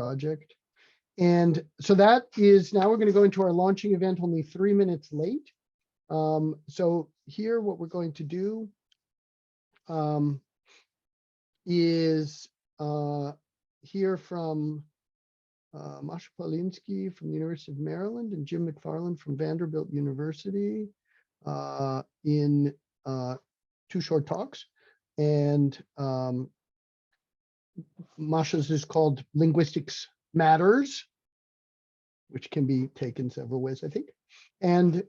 project. And so that is, now we're going to go into our launching event only 3 minutes late. So here, what we're going to do is hear from Masha Polinsky from the University of Maryland and Jim McFarland from Vanderbilt University in 2 short talks. And Masha's is called Linguistics Matters, which can be taken several ways, I think. And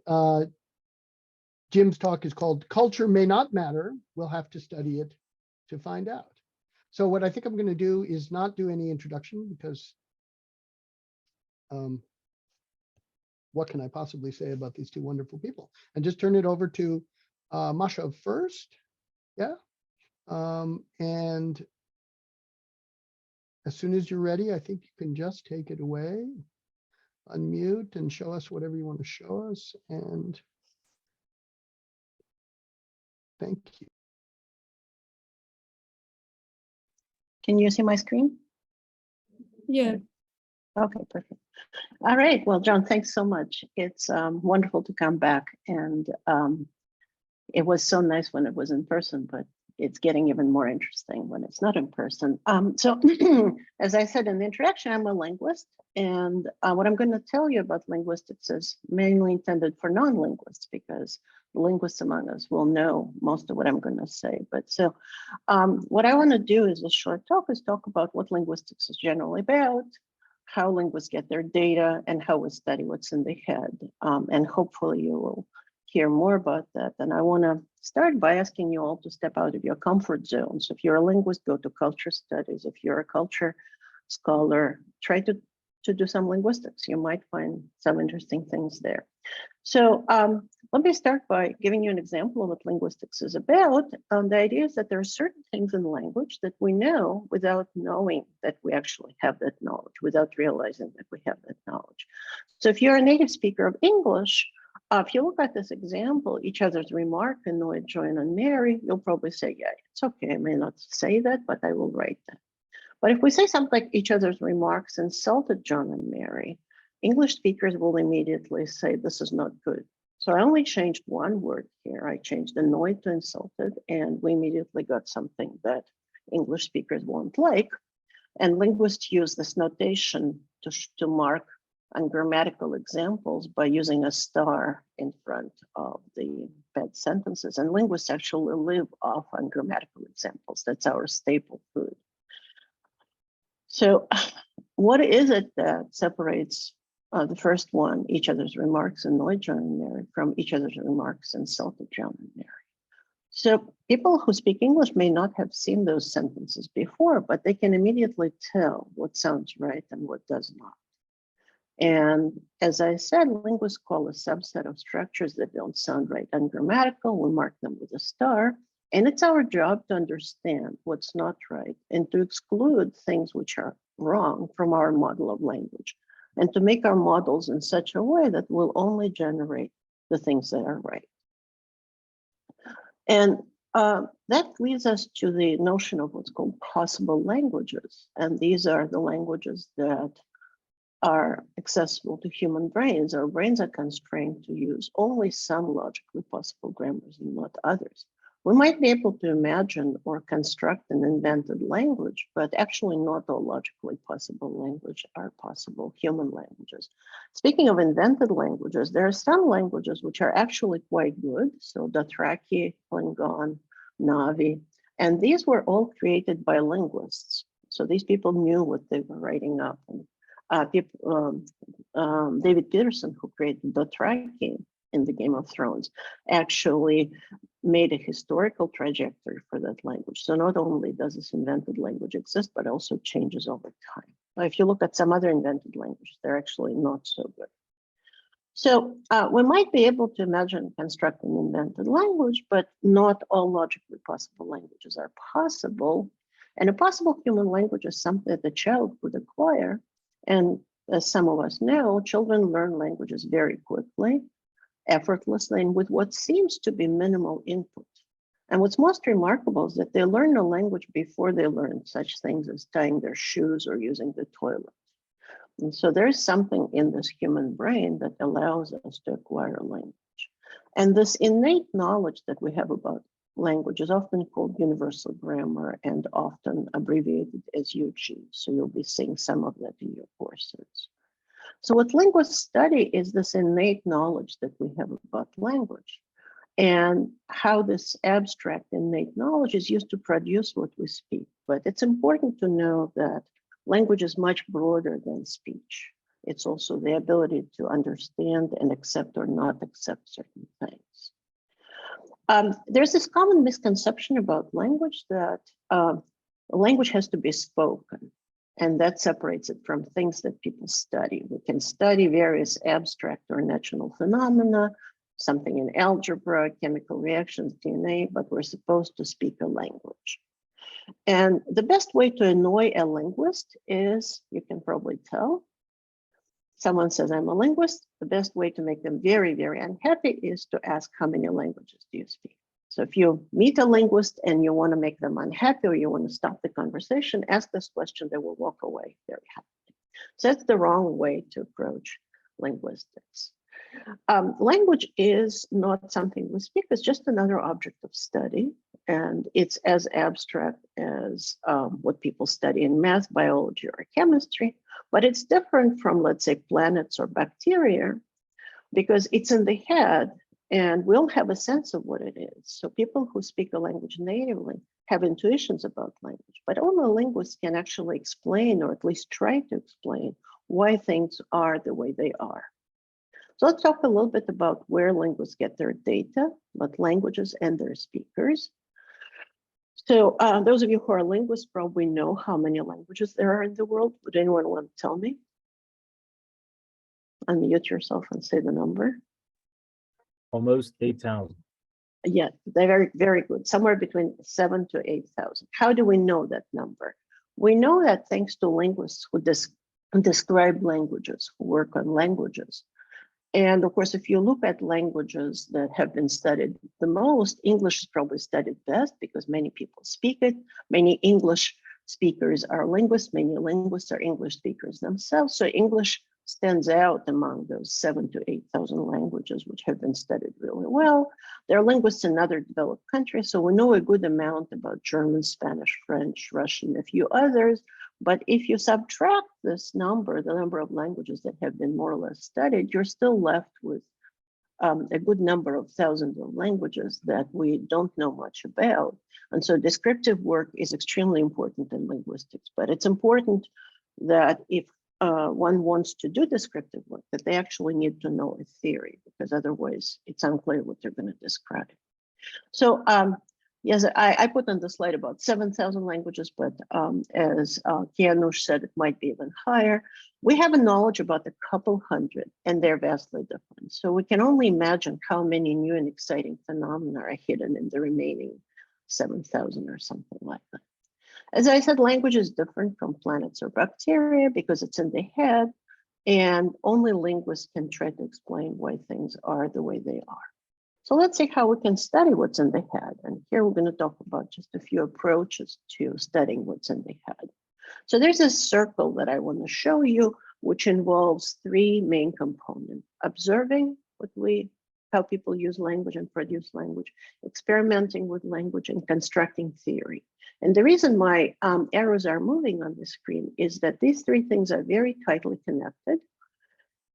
Jim's talk is called Culture May Not Matter. We'll have to study it to find out. So what I think I'm going to do is not do any introduction, because what can I possibly say about these 2 wonderful people? And just turn it over to Masha first. Yeah. And as soon as you're ready, I think you can just take it away, unmute, and show us whatever you want to show us. And thank you. Can you see my screen? Yeah. Okay, perfect. All right. Well, John, thanks so much. It's wonderful to come back. And it was so nice when it was in person, but it's getting even more interesting when it's not in person. So as I said in the introduction, I'm a linguist. And what I'm going to tell you about linguistics is mainly intended for non-linguists, because linguists among us will know most of what I'm going to say. But so what I want to do is a short talk is talk about what linguistics is generally about, how linguists get their data, and how we study what's in the head. And hopefully you will hear more about that. And I want to start by asking you all to step out of your comfort zones. If you're a linguist, go to culture studies. If you're a culture scholar, try to do some linguistics. You might find some interesting things there. So let me start by giving you an example of what linguistics is about. The idea is that there are certain things in language that we know without knowing that we actually have that knowledge, without realizing that we have that knowledge. So if you're a native speaker of English, if you look at this example, each other's remark, annoyed, join, and marry, you'll probably say, yeah, it's okay. I may not say that, but I will write that. But if we say something like each other's remarks insulted John and Mary, English speakers will immediately say, this is not good. So I only changed one word here. I changed annoyed to insulted, and we immediately got something that English speakers won't like. And linguists use this notation to mark ungrammatical examples by using a star in front of the bad sentences. And linguists actually live off ungrammatical examples. That's our staple food. So what is it that separates the first one, each other's remarks annoyed John and Mary, from each other's remarks insulted John and Mary? So people who speak English may not have seen those sentences before, but they can immediately tell what sounds right and what does not. And as I said, linguists call a subset of structures that don't sound right ungrammatical. We mark them with a star. And it's our job to understand what's not right and to exclude things which are wrong from our model of language, and to make our models in such a way that will only generate the things that are right. And that leads us to the notion of what's called possible languages. And these are the languages that are accessible to human brains. Our brains are constrained to use only some logically possible grammars and not others. We might be able to imagine or construct an invented language, but actually not all logically possible languages are possible human languages. Speaking of invented languages, there are some languages which are actually quite good. So Dothraki, Klingon, Na'vi, and these were all created by linguists. So these people knew what they were writing up. And David Peterson, who created Dothraki in the Game of Thrones, actually made a historical trajectory for that language. So not only does this invented language exist, but also changes over time. But if you look at some other invented languages, they're actually not so good. So we might be able to imagine and construct an invented language, but not all logically possible languages are possible. And a possible human language is something that a child could acquire. And as some of us know, children learn languages very quickly, effortlessly, and with what seems to be minimal input. And what's most remarkable is that they learn a language before they learn such things as tying their shoes or using the toilet. And so there's something in this human brain that allows us to acquire language. And this innate knowledge that we have about language is often called universal grammar and often abbreviated as UG. So you'll be seeing some of that in your courses. So what linguists study is this innate knowledge that we have about language and how this abstract innate knowledge is used to produce what we speak. But it's important to know that language is much broader than speech. It's also the ability to understand and accept or not accept certain things. There's this common misconception about language that language has to be spoken, and that separates it from things that people study. We can study various abstract or natural phenomena, something in algebra, chemical reactions, DNA, but we're supposed to speak a language. And the best way to annoy a linguist is, you can probably tell, someone says, I'm a linguist, the best way to make them very, very unhappy is to ask, how many languages do you speak? So if you meet a linguist and you want to make them unhappy or you want to stop the conversation, ask this question, they will walk away very happy. So that's the wrong way to approach linguistics. Language is not something we speak, it's just another object of study. And it's as abstract as what people study in math, biology, or chemistry, but it's different from, let's say, planets or bacteria, because it's in the head and we'll have a sense of what it is. So people who speak a language natively have intuitions about language, but only linguists can actually explain, or at least try to explain, why things are the way they are. So let's talk a little bit about where linguists get their data, about languages and their speakers. So those of you who are linguists probably know how many languages there are in the world. Would anyone want to tell me? Unmute yourself and say the number. Almost 8,000. Yeah, they're very, very good. Somewhere between 7,000 to 8,000. How do we know that number? We know that thanks to linguists who describe languages, who work on languages. And of course, if you look at languages that have been studied the most, English is probably studied best because many people speak it. Many English speakers are linguists, many linguists are English speakers themselves. So English stands out among those 7,000 to 8,000 languages which have been studied really well. There are linguists in other developed countries, so we know a good amount about German, Spanish, French, Russian, a few others. But if you subtract this number, the number of languages that have been more or less studied, you're still left with a good number of thousands of languages that we don't know much about. And so descriptive work is extremely important in linguistics, but it's important that if one wants to do descriptive work, that they actually need to know a theory, because otherwise it's unclear what they're going to describe. So yes, I put on the slide about 7,000 languages, but as Kianush said, it might be even higher. We have a knowledge about a couple hundred, and they're vastly different. So we can only imagine how many new and exciting phenomena are hidden in the remaining 7,000 or something like that. As I said, language is different from planets or bacteria because it's in the head, and only linguists can try to explain why things are the way they are. So let's see how we can study what's in the head. And here we're going to talk about just a few approaches to studying what's in the head. So there's a circle that I want to show you, which involves three main components: observing how people use language and produce language, experimenting with language, and constructing theory. And the reason my arrows are moving on the screen is that these three things are very tightly connected,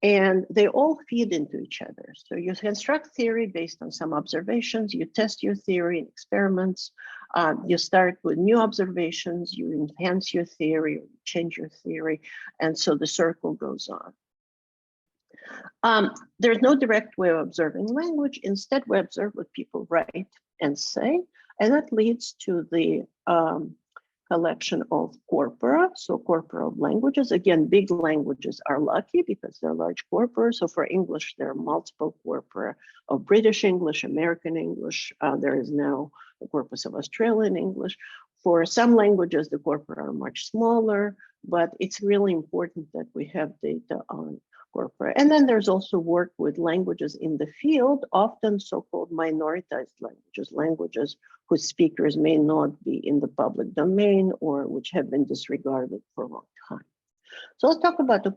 and they all feed into each other. So you construct theory based on some observations, you test your theory in experiments, you start with new observations, you enhance your theory, or you change your theory, and so the circle goes on. There's no direct way of observing language. Instead, we observe what people write and say, and that leads to the collection of corpora. So corpora of languages. Again, big languages are lucky because they're large corpora. So for English, there are multiple corpora of British English, American English. There is now a corpus of Australian English. For some languages, the corpora are much smaller, but it's really important that we have data on corpora. And then there's also work with languages in the field, often so-called minoritized languages, languages whose speakers may not be in the public domain or which have been disregarded for a long time. So let's talk about the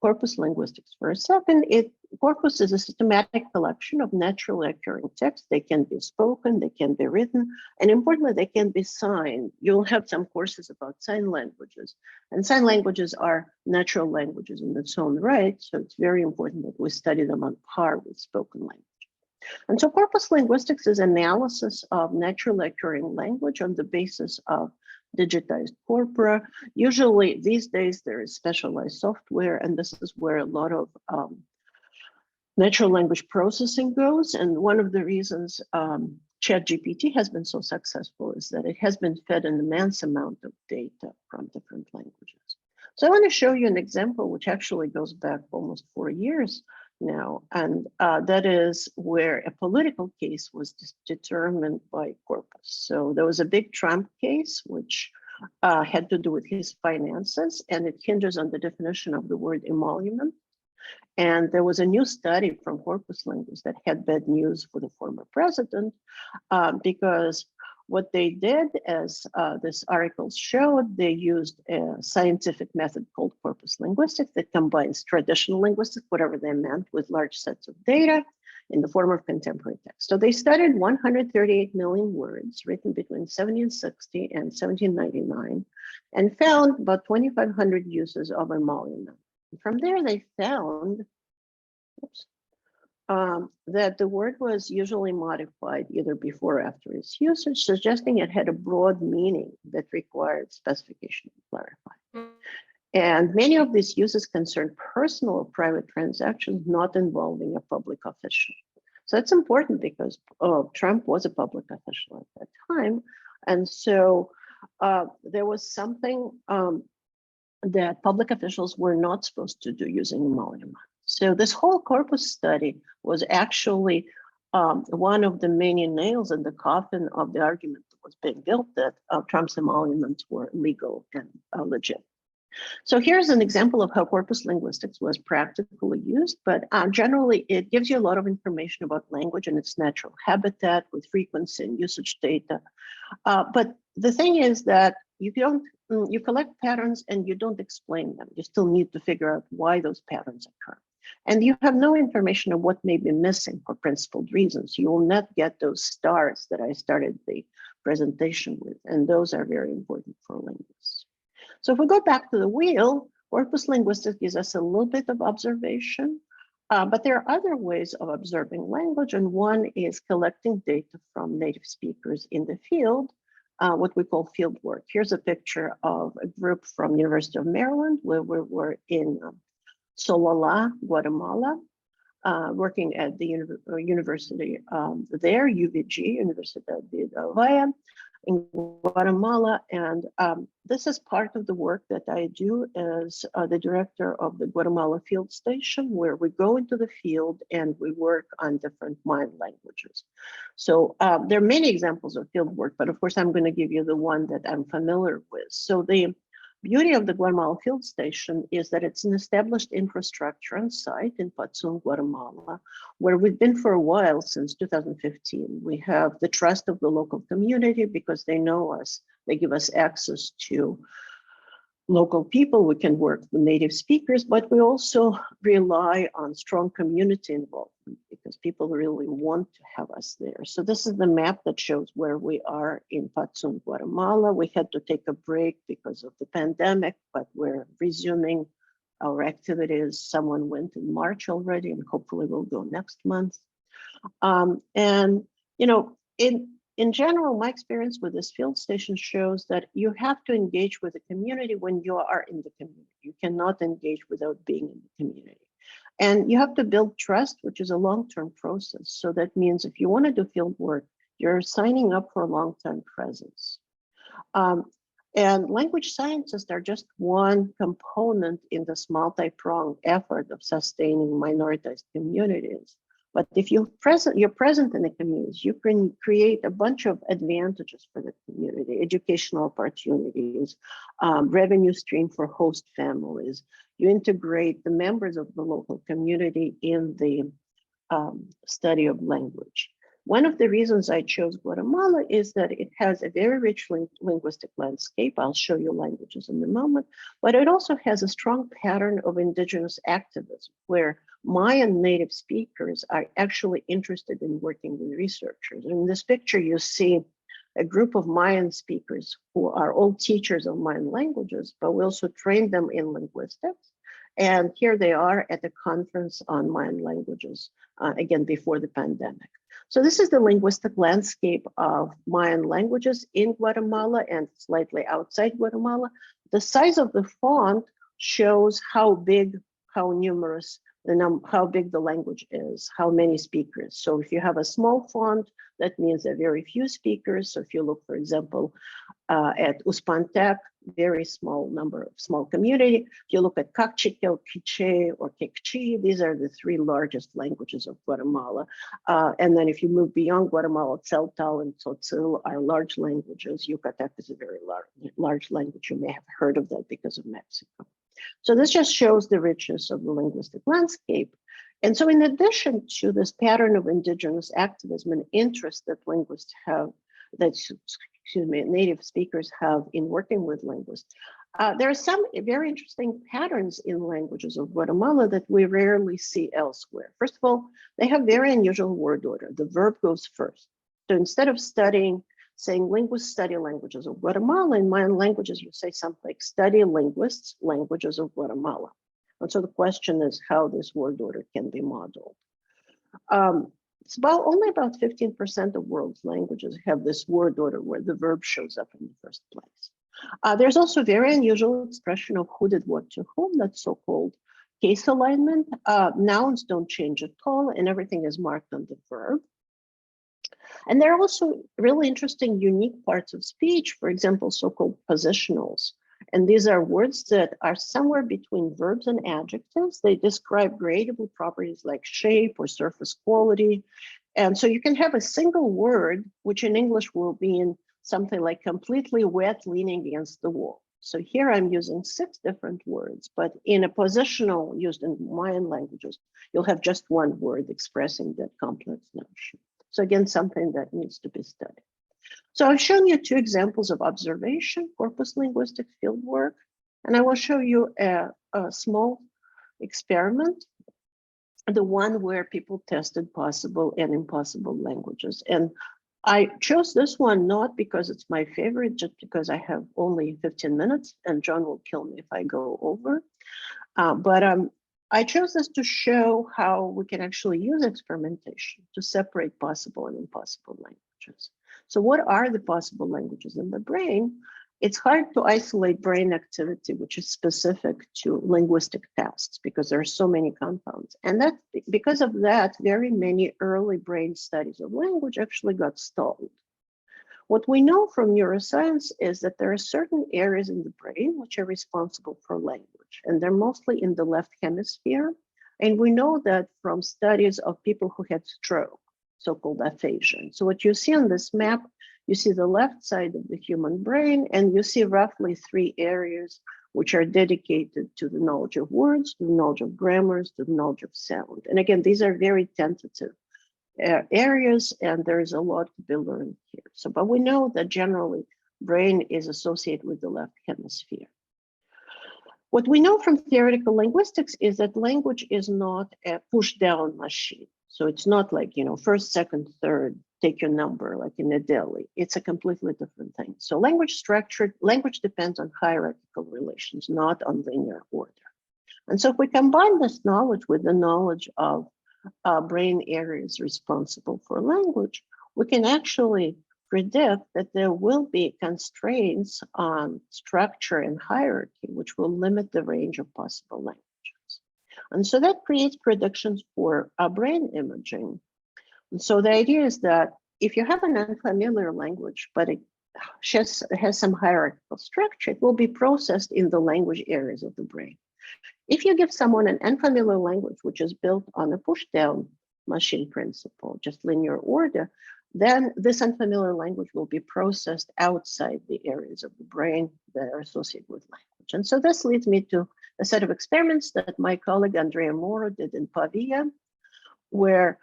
corpus linguistics for a second. Corpus is a systematic collection of naturally occurring texts. They can be spoken, they can be written, and importantly, they can be signed. You'll have some courses about sign languages, and sign languages are natural languages in its own right, so it's very important that we study them on par with spoken language. And so corpus linguistics is analysis of naturally occurring language on the basis of digitized corpora. Usually these days there is specialized software, and this is where a lot of natural language processing goes. And one of the reasons ChatGPT has been so successful is that it has been fed an immense amount of data from different languages. So I want to show you an example which actually goes back almost 4 years now, and that is where a political case was determined by corpus. So there was a big Trump case which had to do with his finances, and it hinges on the definition of the word emolument. And there was a new study from corpus linguists that had bad news for the former president, because what they did, as this article showed, they used a scientific method called corpus linguistics that combines traditional linguistics, whatever they meant, with large sets of data in the form of contemporary text. So they studied 138 million words written between 1760 and 1799 and found about 2,500 uses of emolument. From there, they found that the word was usually modified either before or after its usage, suggesting it had a broad meaning that required specification and clarify. And many of these uses concern personal or private transactions not involving a public official. So it's important because Trump was a public official at that time. And so there was something that public officials were not supposed to do using emolument. So this whole corpus study was actually one of the many nails in the coffin of the argument that was being built that Trump's emoluments were legal and legit. So here's an example of how corpus linguistics was practically used, but generally it gives you a lot of information about language and its natural habitat with frequency and usage data. But the thing is that you collect patterns and you don't explain them. You still need to figure out why those patterns occur. And you have no information of what may be missing for principled reasons. You will not get those stars that I started the presentation with, and those are very important for linguists. So if we go back to the wheel, corpus linguistics gives us a little bit of observation, but there are other ways of observing language, and one is collecting data from native speakers in the field, what we call field work. Here's a picture of a group from University of Maryland, where we were in Solala, Guatemala, working at the university there, UVG, Universidad de Valle, in Guatemala. And this is part of the work that I do as the director of the Guatemala field station, where we go into the field and we work on different Mayan languages. So there are many examples of field work, but of course I'm going to give you the one that I'm familiar with. So the beauty of the Guatemala field station is that it's an established infrastructure on site in Patsun, Guatemala, where we've been for a while, since 2015. We have the trust of the local community because they know us. They give us access to local people. We can work with native speakers, but we also rely on strong community involvement because people really want to have us there. So this is the map that shows where we are in Patsun, Guatemala. We had to take a break because of the pandemic, but we're resuming our activities. Someone went in March already, and hopefully we'll go next month. And you know, in general, my experience with this field station shows that you have to engage with the community when you are in the community. You cannot engage without being in the community. And you have to build trust, which is a long-term process. So that means if you want to do field work, you're signing up for a long-term presence. And language scientists are just one component in this multi-pronged effort of sustaining minoritized communities. But if you're present in the communities, you can create a bunch of advantages for the community: educational opportunities, revenue stream for host families. You integrate the members of the local community in the study of language. One of the reasons I chose Guatemala is that it has a very rich linguistic landscape. I'll show you languages in a moment, but it also has a strong pattern of indigenous activism where Mayan native speakers are actually interested in working with researchers. In this picture, you see a group of Mayan speakers who are all teachers of Mayan languages, but we also train them in linguistics. And here they are at a conference on Mayan languages, again, before the pandemic. So this is the linguistic landscape of Mayan languages in Guatemala and slightly outside Guatemala. The size of the font shows how big, how numerous, how big the language is, how many speakers. So if you have a small font, that means there are very few speakers. So if you look, for example, at Uspantec, very small number, small community. If you look at Kaqchikel, Quiche, or Kekchi, these are the three largest languages of Guatemala. And then if you move beyond Guatemala, Tzeltal and Tzotzil are large languages. Yucatec is a very large language. You may have heard of that because of Mexico. So this just shows the richness of the linguistic landscape. And so in addition to this pattern of indigenous activism and interest that linguists have, native speakers have in working with linguists, there are some very interesting patterns in languages of Guatemala that we rarely see elsewhere. First of all, they have very unusual word order. The verb goes first. So instead of saying linguists study languages of Guatemala, in Mayan languages, you say something like study linguists, languages of Guatemala. And so the question is how this word order can be modeled. It's only about 15% of world's languages have this word order where the verb shows up in the first place. There's also a very unusual expression of who did what to whom, that's so-called case alignment. Nouns don't change at all and everything is marked on the verb. And there are also really interesting, unique parts of speech, for example, so-called positionals. And these are words that are somewhere between verbs and adjectives. They describe gradable properties like shape or surface quality. And so you can have a single word, which in English will be in something like completely wet, leaning against the wall. So here I'm using 6 different words, but in a positional used in Mayan languages, you'll have just one word expressing that complex notion. So again, something that needs to be studied. So I've shown you 2 examples of observation, corpus linguistic fieldwork, and I will show you a small experiment, the one where people tested possible and impossible languages. And I chose this one not because it's my favorite, just because I have only 15 minutes and John will kill me if I go over. I chose this to show how we can actually use experimentation to separate possible and impossible languages. So what are the possible languages in the brain? It's hard to isolate brain activity, which is specific to linguistic tasks because there are so many compounds. And that, because of that, very many early brain studies of language actually got stalled. What we know from neuroscience is that there are certain areas in the brain which are responsible for language, and they're mostly in the left hemisphere. And we know that from studies of people who had stroke, so-called aphasia. So what you see on this map, you see the left side of the human brain, and you see roughly 3 areas which are dedicated to the knowledge of words, to the knowledge of grammars, to the knowledge of sound. And again, these are very tentative areas, and there is a lot to be learned here. So, but we know that generally brain is associated with the left hemisphere. What we know from theoretical linguistics is that language is not a push-down machine. So it's not like, first, second, third, take your number, like in a deli. It's a completely different thing. So language depends on hierarchical relations, not on linear order. And so if we combine this knowledge with the knowledge of brain areas responsible for language, we can actually predict that there will be constraints on structure and hierarchy, which will limit the range of possible languages. And so that creates predictions for brain imaging. And so the idea is that if you have an unfamiliar language, but it has some hierarchical structure, it will be processed in the language areas of the brain. If you give someone an unfamiliar language, which is built on a push-down machine principle, just linear order, then this unfamiliar language will be processed outside the areas of the brain that are associated with language. And so this leads me to a set of experiments that my colleague Andrea Moro did in Pavia, where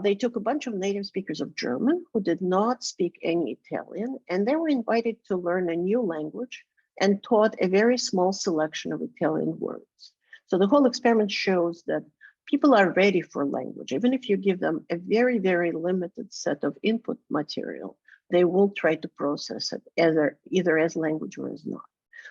they took a bunch of native speakers of German who did not speak any Italian, and they were invited to learn a new language and taught a very small selection of Italian words. So the whole experiment shows that people are ready for language. Even if you give them a very, very limited set of input material, they will try to process it either as language or as not.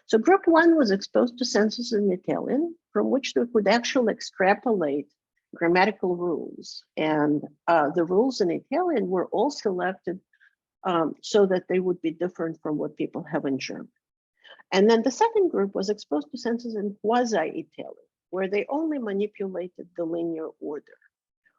So group one was exposed to sentences in Italian, from which they could actually extrapolate grammatical rules. And the rules in Italian were all selected so that they would be different from what people have in German. And then the second group was exposed to sentences in quasi-Italian, where they only manipulated the linear order.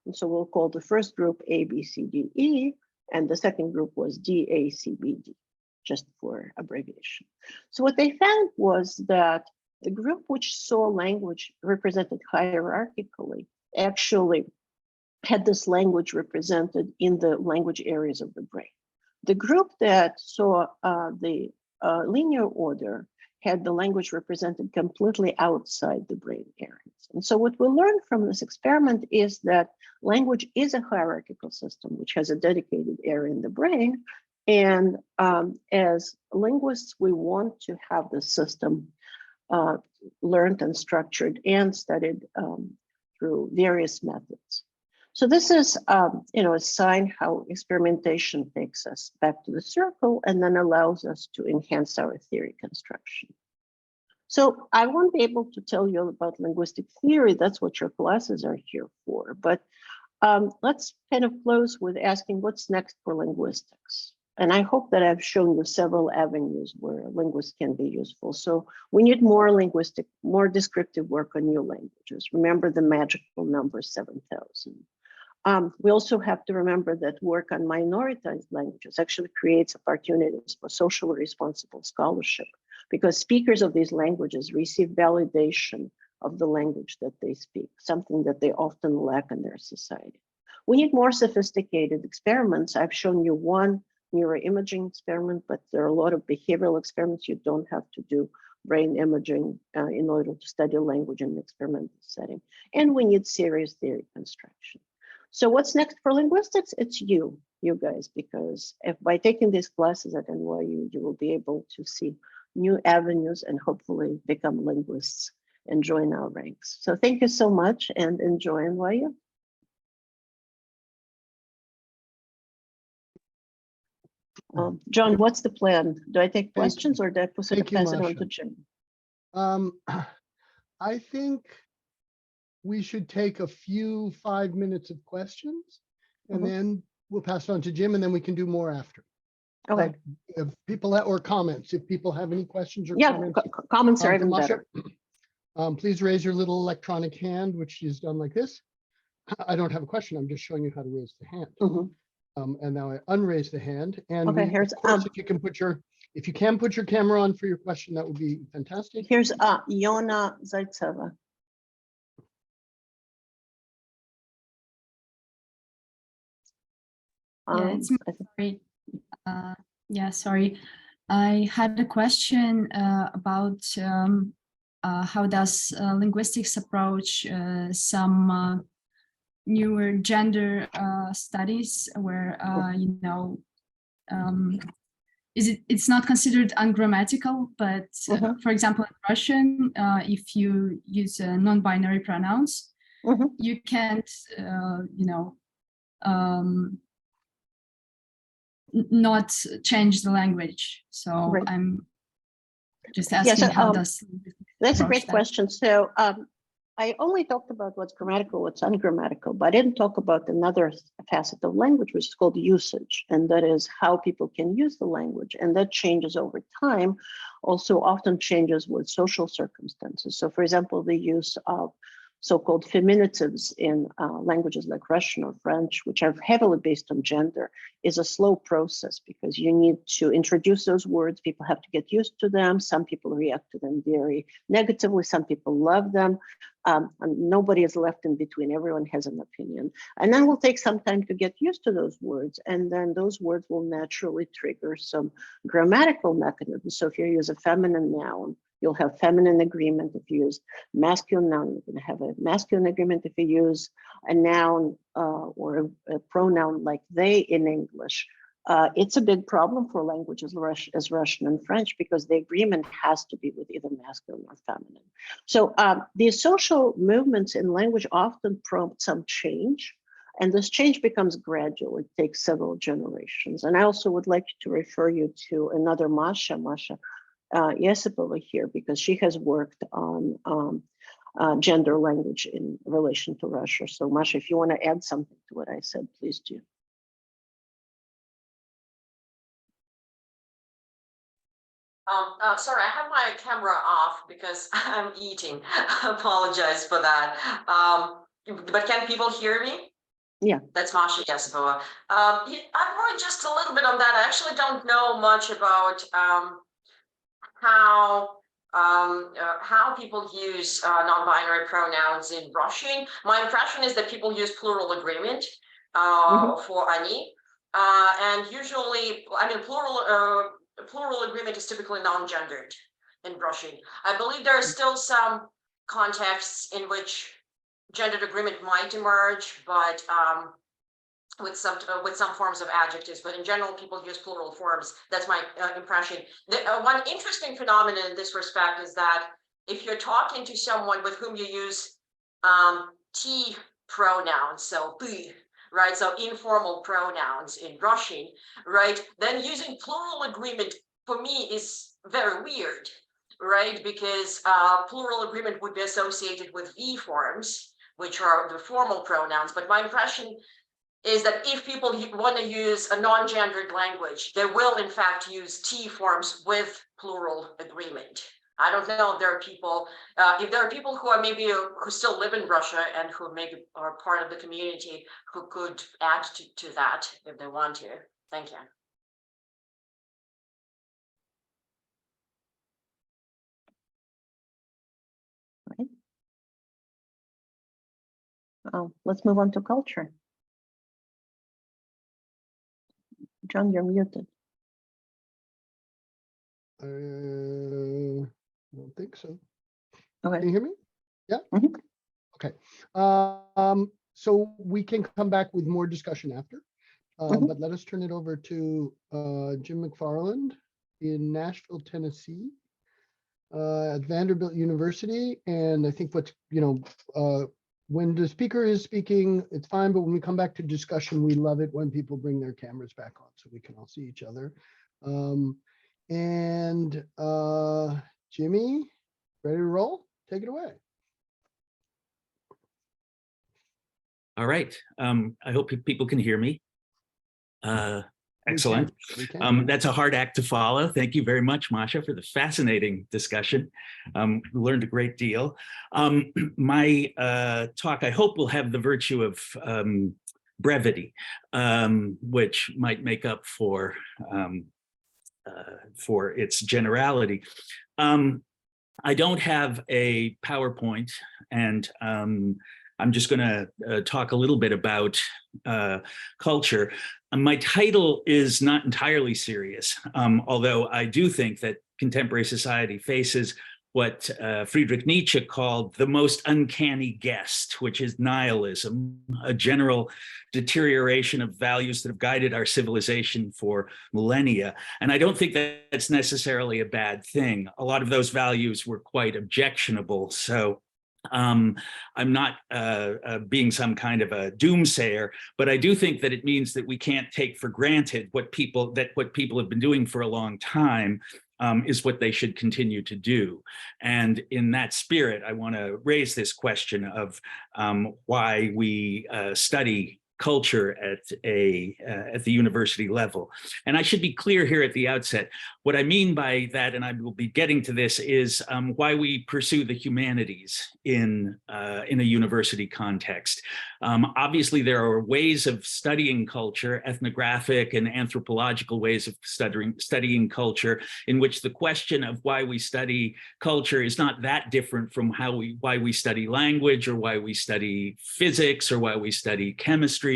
And so we'll call the first group A, B, C, D, E, and the second group was D, A, C, B, D, just for abbreviation. So what they found was that the group which saw language represented hierarchically actually had this language represented in the language areas of the brain. The group that saw the linear order had the language represented completely outside the brain areas. And so what we learned from this experiment is that language is a hierarchical system which has a dedicated area in the brain. And as linguists, we want to have the system learned and structured and studied through various methods. So this is, a sign how experimentation takes us back to the circle and then allows us to enhance our theory construction. So I won't be able to tell you about linguistic theory. That's what your classes are here for. But let's kind of close with asking what's next for linguistics. And I hope that I've shown you several avenues where linguists can be useful. So we need more more descriptive work on new languages. Remember the magical number 7,000. We also have to remember that work on minoritized languages actually creates opportunities for socially responsible scholarship, because speakers of these languages receive validation of the language that they speak, something that they often lack in their society. We need more sophisticated experiments. I've shown you one neuroimaging experiment, but there are a lot of behavioral experiments. You don't have to do brain imaging in order to study language in an experimental setting. And we need serious theory construction. So what's next for linguistics? It's you guys, because if by taking these classes at NYU, you will be able to see new avenues and hopefully become linguists and join our ranks. So thank you so much and enjoy NYU. John, what's the plan? Do I take questions or do I pass it on to Jim? I think we should take a few 5 minutes of questions and then we'll pass it on to Jim and then we can do more after. Okay. If people or comments, if people have any questions or comments. Comments are even better. Please raise your little electronic hand, which is done like this. I don't have a question. I'm just showing you how to raise the hand. And now I unraise the hand. And okay, here's of course, if you can put your camera on for your question, that would be fantastic. Here's Yona Zaitseva. Sorry. Sorry. I had a question about how does linguistics approach some newer gender studies where it's not considered ungrammatical, but for example in Russian, if you use non-binary pronouns, you can't not change the language. So I'm just asking how does that's a great question. So I only talked about what's grammatical, what's ungrammatical, but I didn't talk about another facet of language, which is called usage. And that is how people can use the language. And that changes over time, also often changes with social circumstances. So for example, the use of so-called feminitives in languages like Russian or French, which are heavily based on gender, is a slow process because you need to introduce those words. People have to get used to them. Some people react to them very negatively. Some people love them. And nobody is left in between. Everyone has an opinion. And then it will take some time to get used to those words. And then those words will naturally trigger some grammatical mechanisms. So if you use a feminine noun, You'll have feminine agreement if you use masculine noun. You're going to have a masculine agreement if you use a noun or a pronoun like they in English. It's a big problem for languages as Russian and French because the agreement has to be with either masculine or feminine. So these social movements in language often prompt some change, and this change becomes gradual. It takes several generations. And I also would like to refer you to another Masha Yesipova here, because she has worked on gender language in relation to Russia. So Masha, if you want to add something to what I said, please do. Sorry, I have my camera off because I'm eating. I apologize for that. But can people hear me? Yeah. That's Masha Yesipova. I'm worried just a little bit on that. I actually don't know much about how people use non-binary pronouns in Russian. My impression is that people use plural agreement for ani. And usually, I mean, plural agreement is typically non-gendered in Russian. I believe there are still some contexts in which gendered agreement might emerge, but with some forms of adjectives. But in general, people use plural forms. That's my impression. One interesting phenomenon in this respect is that if you're talking to someone with whom you use T pronouns, so ty, right? So informal pronouns in Russian, right? Then using plural agreement for me is very weird, right? Because plural agreement would be associated with V forms, which are the formal pronouns. But my impression is that if people want to use a non-gendered language, they will in fact use T forms with plural agreement. I don't know if there are people, who are maybe who still live in Russia and who maybe are part of the community who could add to that if they want to. Thank you. Let's move on to culture. John, you're muted. I don't think so. Okay. Can you hear me? Yeah. Mhm. Okay. So we can come back with more discussion after, but let us turn it over to Jim McFarland in Nashville, Tennessee, at Vanderbilt University. And I think what's, when the speaker is speaking, it's fine, but when we come back to discussion, we love it when people bring their cameras back on so we can all see each other. Jimmy, ready to roll? Take it away. All right. I hope people can hear me. Excellent. We can. That's a hard act to follow. Thank you very much, Masha, for the fascinating discussion. We learned a great deal. My talk, I hope, will have the virtue of brevity, which might make up for its generality. I don't have a PowerPoint, and I'm just going to talk a little bit about culture. My title is not entirely serious, although I do think that contemporary society faces what Friedrich Nietzsche called the most uncanny guest, which is nihilism, a general deterioration of values that have guided our civilization for millennia. And I don't think that that's necessarily a bad thing. A lot of those values were quite objectionable. So I'm not being some kind of a doomsayer, but I do think that it means that we can't take for granted what people have been doing for a long time is what they should continue to do. And in that spirit, I want to raise this question of why we study culture at the university level. And I should be clear here at the outset. What I mean by that, and I will be getting to this, is why we pursue the humanities in a university context. Obviously, there are ways of studying culture, ethnographic and anthropological ways of studying culture, in which the question of why we study culture is not that different from why we study language, or why we study physics, or why we study chemistry.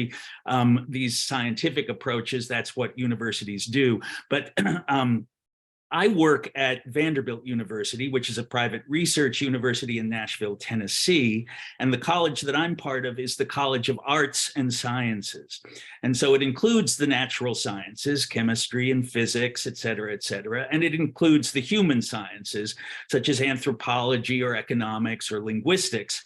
These scientific approaches, that's what universities do. But I work at Vanderbilt University, which is a private research university in Nashville, Tennessee. And the college that I'm part of is the College of Arts and Sciences. And so it includes the natural sciences, chemistry and physics, et cetera, and it includes the human sciences, such as anthropology or economics or linguistics.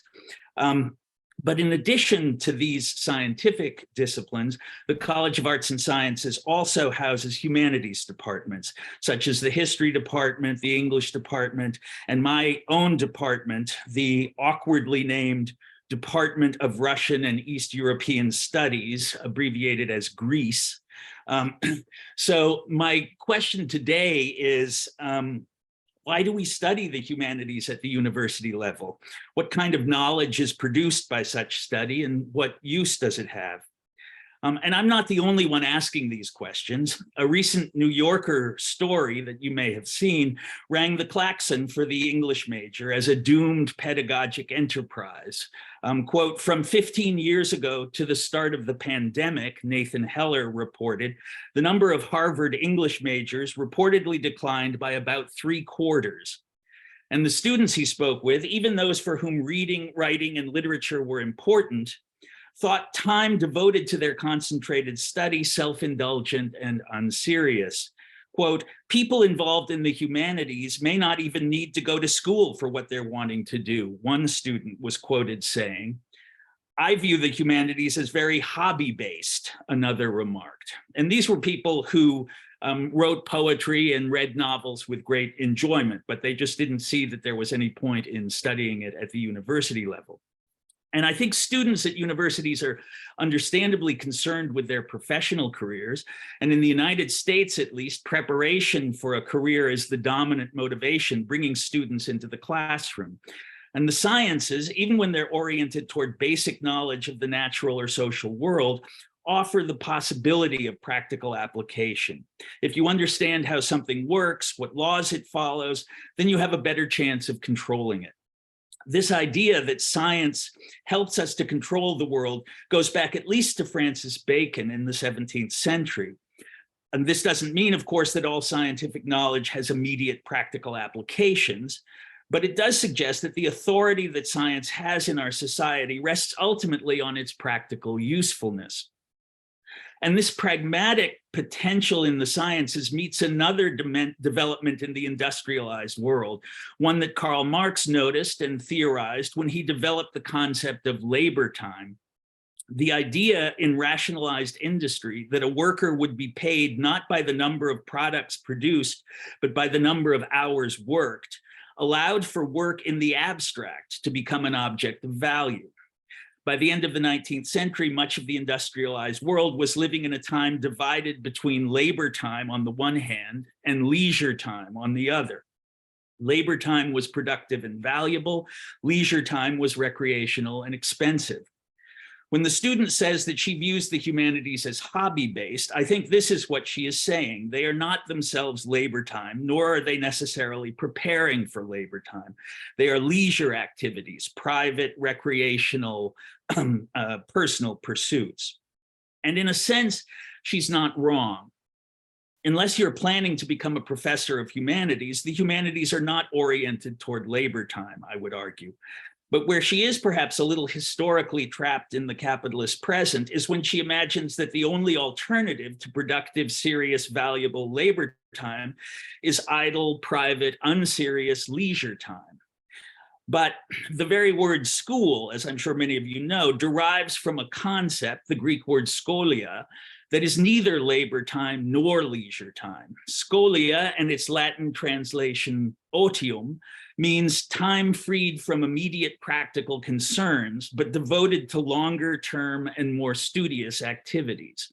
But in addition to these scientific disciplines, the College of Arts and Sciences also houses humanities departments, such as the history department, the English department, and my own department, the awkwardly named Department of Russian and East European Studies, abbreviated as GREECE. So my question today is, why do we study the humanities at the university level? What kind of knowledge is produced by such study, and what use does it have? And I'm not the only one asking these questions. A recent New Yorker story that you may have seen rang the klaxon for the English major as a doomed pedagogic enterprise. Quote, from 15 years ago to the start of the pandemic, Nathan Heller reported, the number of Harvard English majors reportedly declined by about 3/4. And the students he spoke with, even those for whom reading, writing, and literature were important, thought time devoted to their concentrated study self-indulgent and unserious. Quote, people involved in the humanities may not even need to go to school for what they're wanting to do, one student was quoted saying. I view the humanities as very hobby-based, another remarked. And these were people who wrote poetry and read novels with great enjoyment, but they just didn't see that there was any point in studying it at the university level. And I think students at universities are understandably concerned with their professional careers. And in the United States, at least, preparation for a career is the dominant motivation, bringing students into the classroom. And the sciences, even when they're oriented toward basic knowledge of the natural or social world, offer the possibility of practical application. If you understand how something works, what laws it follows, then you have a better chance of controlling it. This idea that science helps us to control the world goes back at least to Francis Bacon in the 17th century. And this doesn't mean, of course, that all scientific knowledge has immediate practical applications, but it does suggest that the authority that science has in our society rests ultimately on its practical usefulness. And this pragmatic potential in the sciences meets another development in the industrialized world, one that Karl Marx noticed and theorized when he developed the concept of labor time. The idea in rationalized industry that a worker would be paid not by the number of products produced, but by the number of hours worked, allowed for work in the abstract to become an object of value. By the end of the 19th century, much of the industrialized world was living in a time divided between labor time on the one hand and leisure time on the other. Labor time was productive and valuable. Leisure time was recreational and expensive. When the student says that she views the humanities as hobby-based, I think this is what she is saying. They are not themselves labor time, nor are they necessarily preparing for labor time. They are leisure activities, private, recreational, personal pursuits. And in a sense, she's not wrong. Unless you're planning to become a professor of humanities, the humanities are not oriented toward labor time, I would argue. But where she is perhaps a little historically trapped in the capitalist present is when she imagines that the only alternative to productive, serious, valuable labor time is idle, private, unserious leisure time. But the very word school, as I'm sure many of you know, derives from a concept, the Greek word scholia, that is neither labor time nor leisure time. Scholia, and its Latin translation otium, means time freed from immediate practical concerns, but devoted to longer term and more studious activities.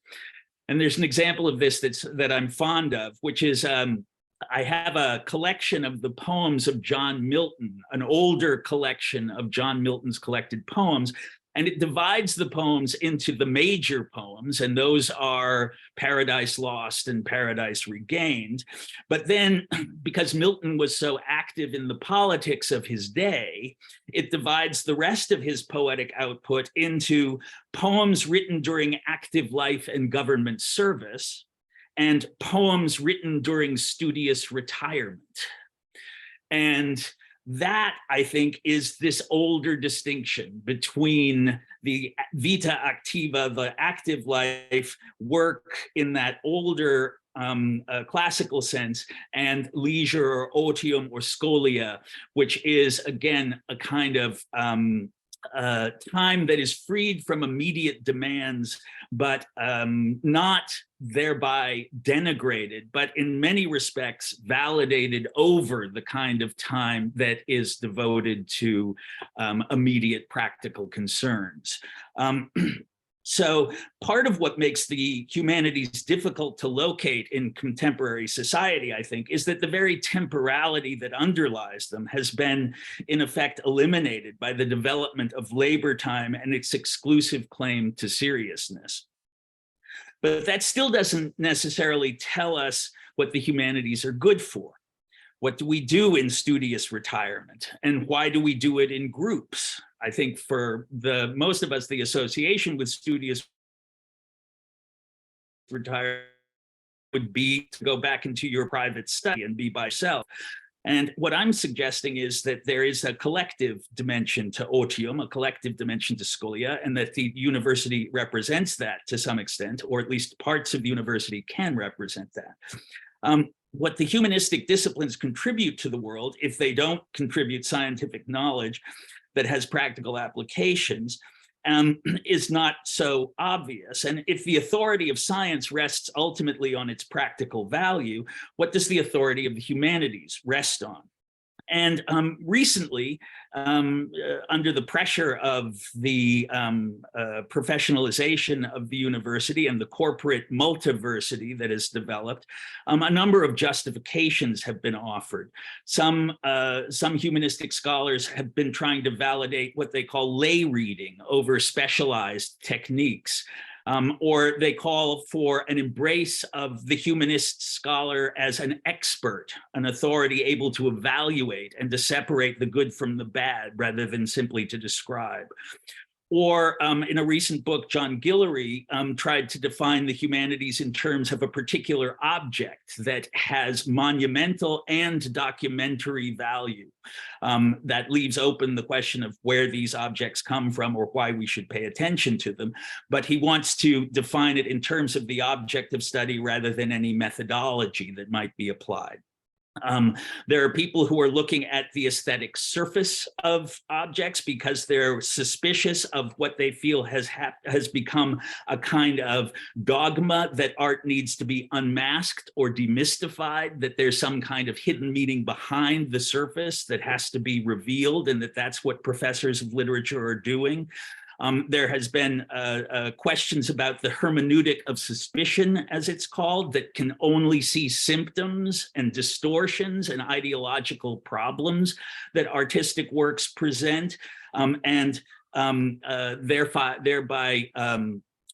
And there's an example of this that I'm fond of, which is I have a collection of the poems of John Milton, an older collection of John Milton's collected poems. And it divides the poems into the major poems, and those are Paradise Lost and Paradise Regained. But then, because Milton was so active in the politics of his day, it divides the rest of his poetic output into poems written during active life and government service, and poems written during studious retirement. And that, I think, is this older distinction between the vita activa, the active life, work in that older classical sense, and leisure or otium or scholia, which is, again, a kind of time that is freed from immediate demands, but not thereby denigrated, but in many respects validated over the kind of time that is devoted to immediate practical concerns. So part of what makes the humanities difficult to locate in contemporary society, I think, is that the very temporality that underlies them has been, in effect, eliminated by the development of labor time and its exclusive claim to seriousness. But that still doesn't necessarily tell us what the humanities are good for. What do we do in studious retirement? And why do we do it in groups? I think for most of us, the association with studious retirement would be to go back into your private study and be by yourself. And what I'm suggesting is that there is a collective dimension to otium, a collective dimension to scholia, and that the university represents that to some extent, or at least parts of the university can represent that. What the humanistic disciplines contribute to the world, if they don't contribute scientific knowledge that has practical applications, is not so obvious. And if the authority of science rests ultimately on its practical value, what does the authority of the humanities rest on? And recently, under the pressure of the professionalization of the university and the corporate multiversity that has developed, a number of justifications have been offered. Some humanistic scholars have been trying to validate what they call lay reading over specialized techniques. Or they call for an embrace of the humanist scholar as an expert, an authority able to evaluate and to separate the good from the bad rather than simply to describe. Or in a recent book, John Guillory tried to define the humanities in terms of a particular object that has monumental and documentary value. That leaves open the question of where these objects come from or why we should pay attention to them. But he wants to define it in terms of the object of study rather than any methodology that might be applied. There are people who are looking at the aesthetic surface of objects because they're suspicious of what they feel has become a kind of dogma that art needs to be unmasked or demystified, that there's some kind of hidden meaning behind the surface that has to be revealed, and that's what professors of literature are doing. There has been questions about the hermeneutic of suspicion, as it's called, that can only see symptoms and distortions and ideological problems that artistic works present, and thereby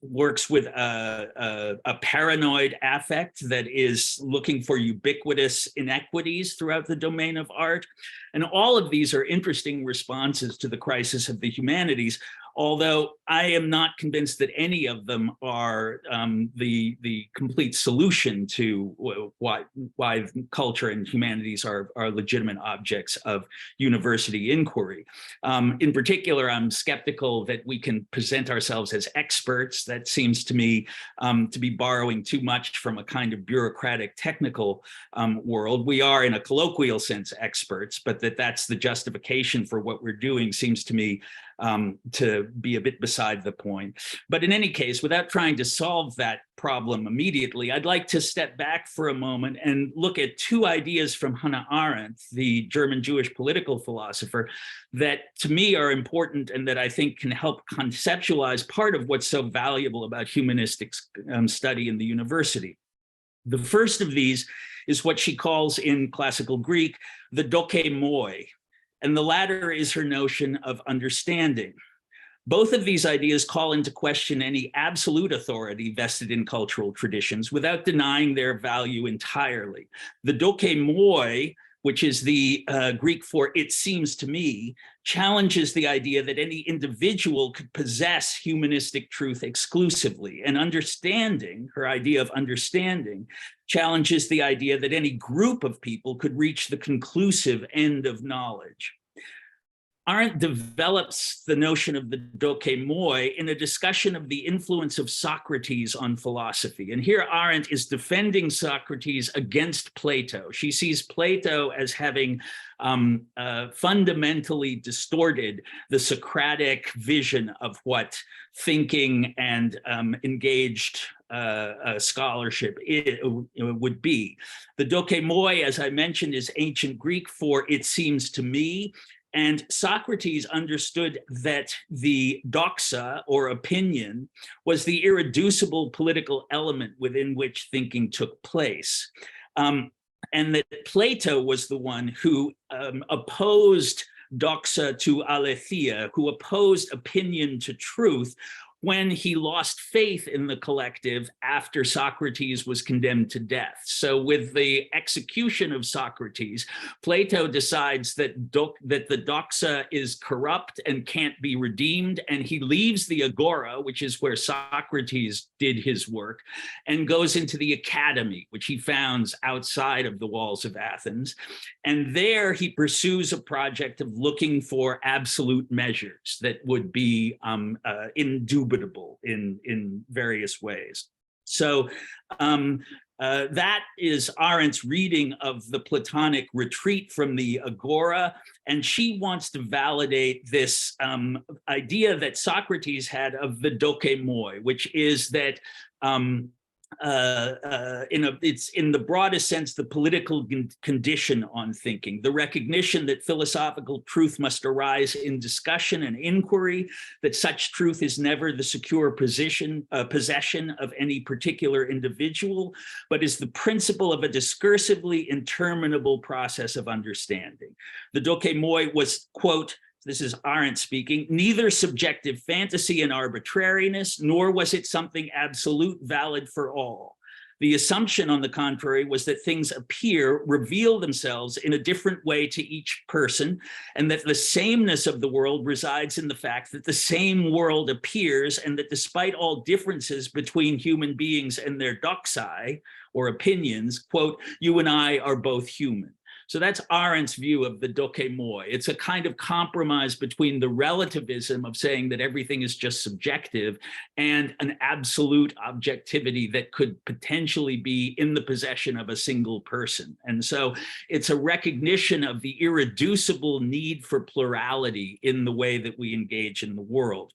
works with a paranoid affect that is looking for ubiquitous inequities throughout the domain of art. And all of these are interesting responses to the crisis of the humanities, although I am not convinced that any of them are the complete solution to why culture and humanities are legitimate objects of university inquiry. In particular, I'm skeptical that we can present ourselves as experts. That seems to me to be borrowing too much from a kind of bureaucratic technical world. We are, in a colloquial sense, experts, but that's the justification for what we're doing seems to me to be a bit beside the point. But in any case, without trying to solve that problem immediately, I'd like to step back for a moment and look at two ideas from Hannah Arendt, the German Jewish political philosopher, that to me are important and that I think can help conceptualize part of what's so valuable about humanistic study in the university. The first of these is what she calls in classical Greek, the doke moi, and the latter is her notion of understanding. Both of these ideas call into question any absolute authority vested in cultural traditions without denying their value entirely. The doke moi which is the Greek for "it seems to me," challenges the idea that any individual could possess humanistic truth exclusively. And understanding, her idea of understanding, challenges the idea that any group of people could reach the conclusive end of knowledge. Arendt develops the notion of the dokemoi in a discussion of the influence of Socrates on philosophy. And here Arendt is defending Socrates against Plato. She sees Plato as having fundamentally distorted the Socratic vision of what thinking and engaged scholarship would be. The dokemoi, as I mentioned, is ancient Greek for "it seems to me." And Socrates understood that the doxa, or opinion, was the irreducible political element within which thinking took place. And that Plato was the one who opposed doxa to aletheia, who opposed opinion to truth, when he lost faith in the collective after Socrates was condemned to death. So with the execution of Socrates, Plato decides that the doxa is corrupt and can't be redeemed, and he leaves the agora, which is where Socrates did his work, and goes into the academy, which he founds outside of the walls of Athens. And there he pursues a project of looking for absolute measures that would be indubitable in various ways. So that is Arendt's reading of the Platonic retreat from the agora, and she wants to validate this idea that Socrates had of the dokemoi, which is that it's in the broadest sense the political condition on thinking, the recognition that philosophical truth must arise in discussion and inquiry, that such truth is never the secure possession of any particular individual, but is the principle of a discursively interminable process of understanding. The dokemoi was, quote, this is Arendt speaking, neither subjective fantasy and arbitrariness, nor was it something absolute valid for all. The assumption, on the contrary, was that things reveal themselves in a different way to each person, and that the sameness of the world resides in the fact that the same world appears, and that despite all differences between human beings and their doxai, or opinions, quote, you and I are both human. So that's Arendt's view of the dokemoi. It's a kind of compromise between the relativism of saying that everything is just subjective and an absolute objectivity that could potentially be in the possession of a single person. And so it's a recognition of the irreducible need for plurality in the way that we engage in the world.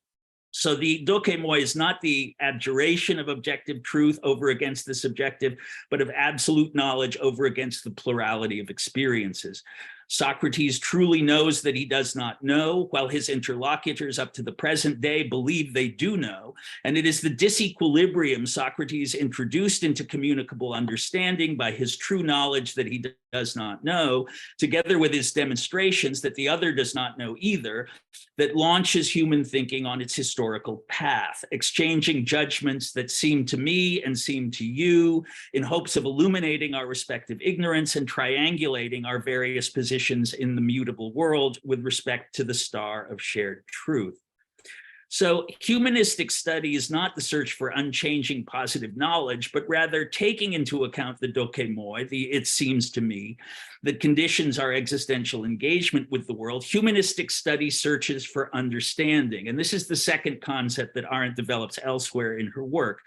So the dokemoi is not the abjuration of objective truth over against the subjective, but of absolute knowledge over against the plurality of experiences. Socrates truly knows that he does not know, while his interlocutors up to the present day believe they do know. And it is the disequilibrium Socrates introduced into communicable understanding by his true knowledge that he does not know, together with his demonstrations that the other does not know either, that launches human thinking on its historical path, exchanging judgments that seem to me and seem to you, in hopes of illuminating our respective ignorance and triangulating our various positions in the mutable world with respect to the star of shared truth. So humanistic study is not the search for unchanging positive knowledge, but rather taking into account the dokemoi, it seems to me, that conditions our existential engagement with the world. Humanistic study searches for understanding. And this is the second concept that Arendt develops elsewhere in her work.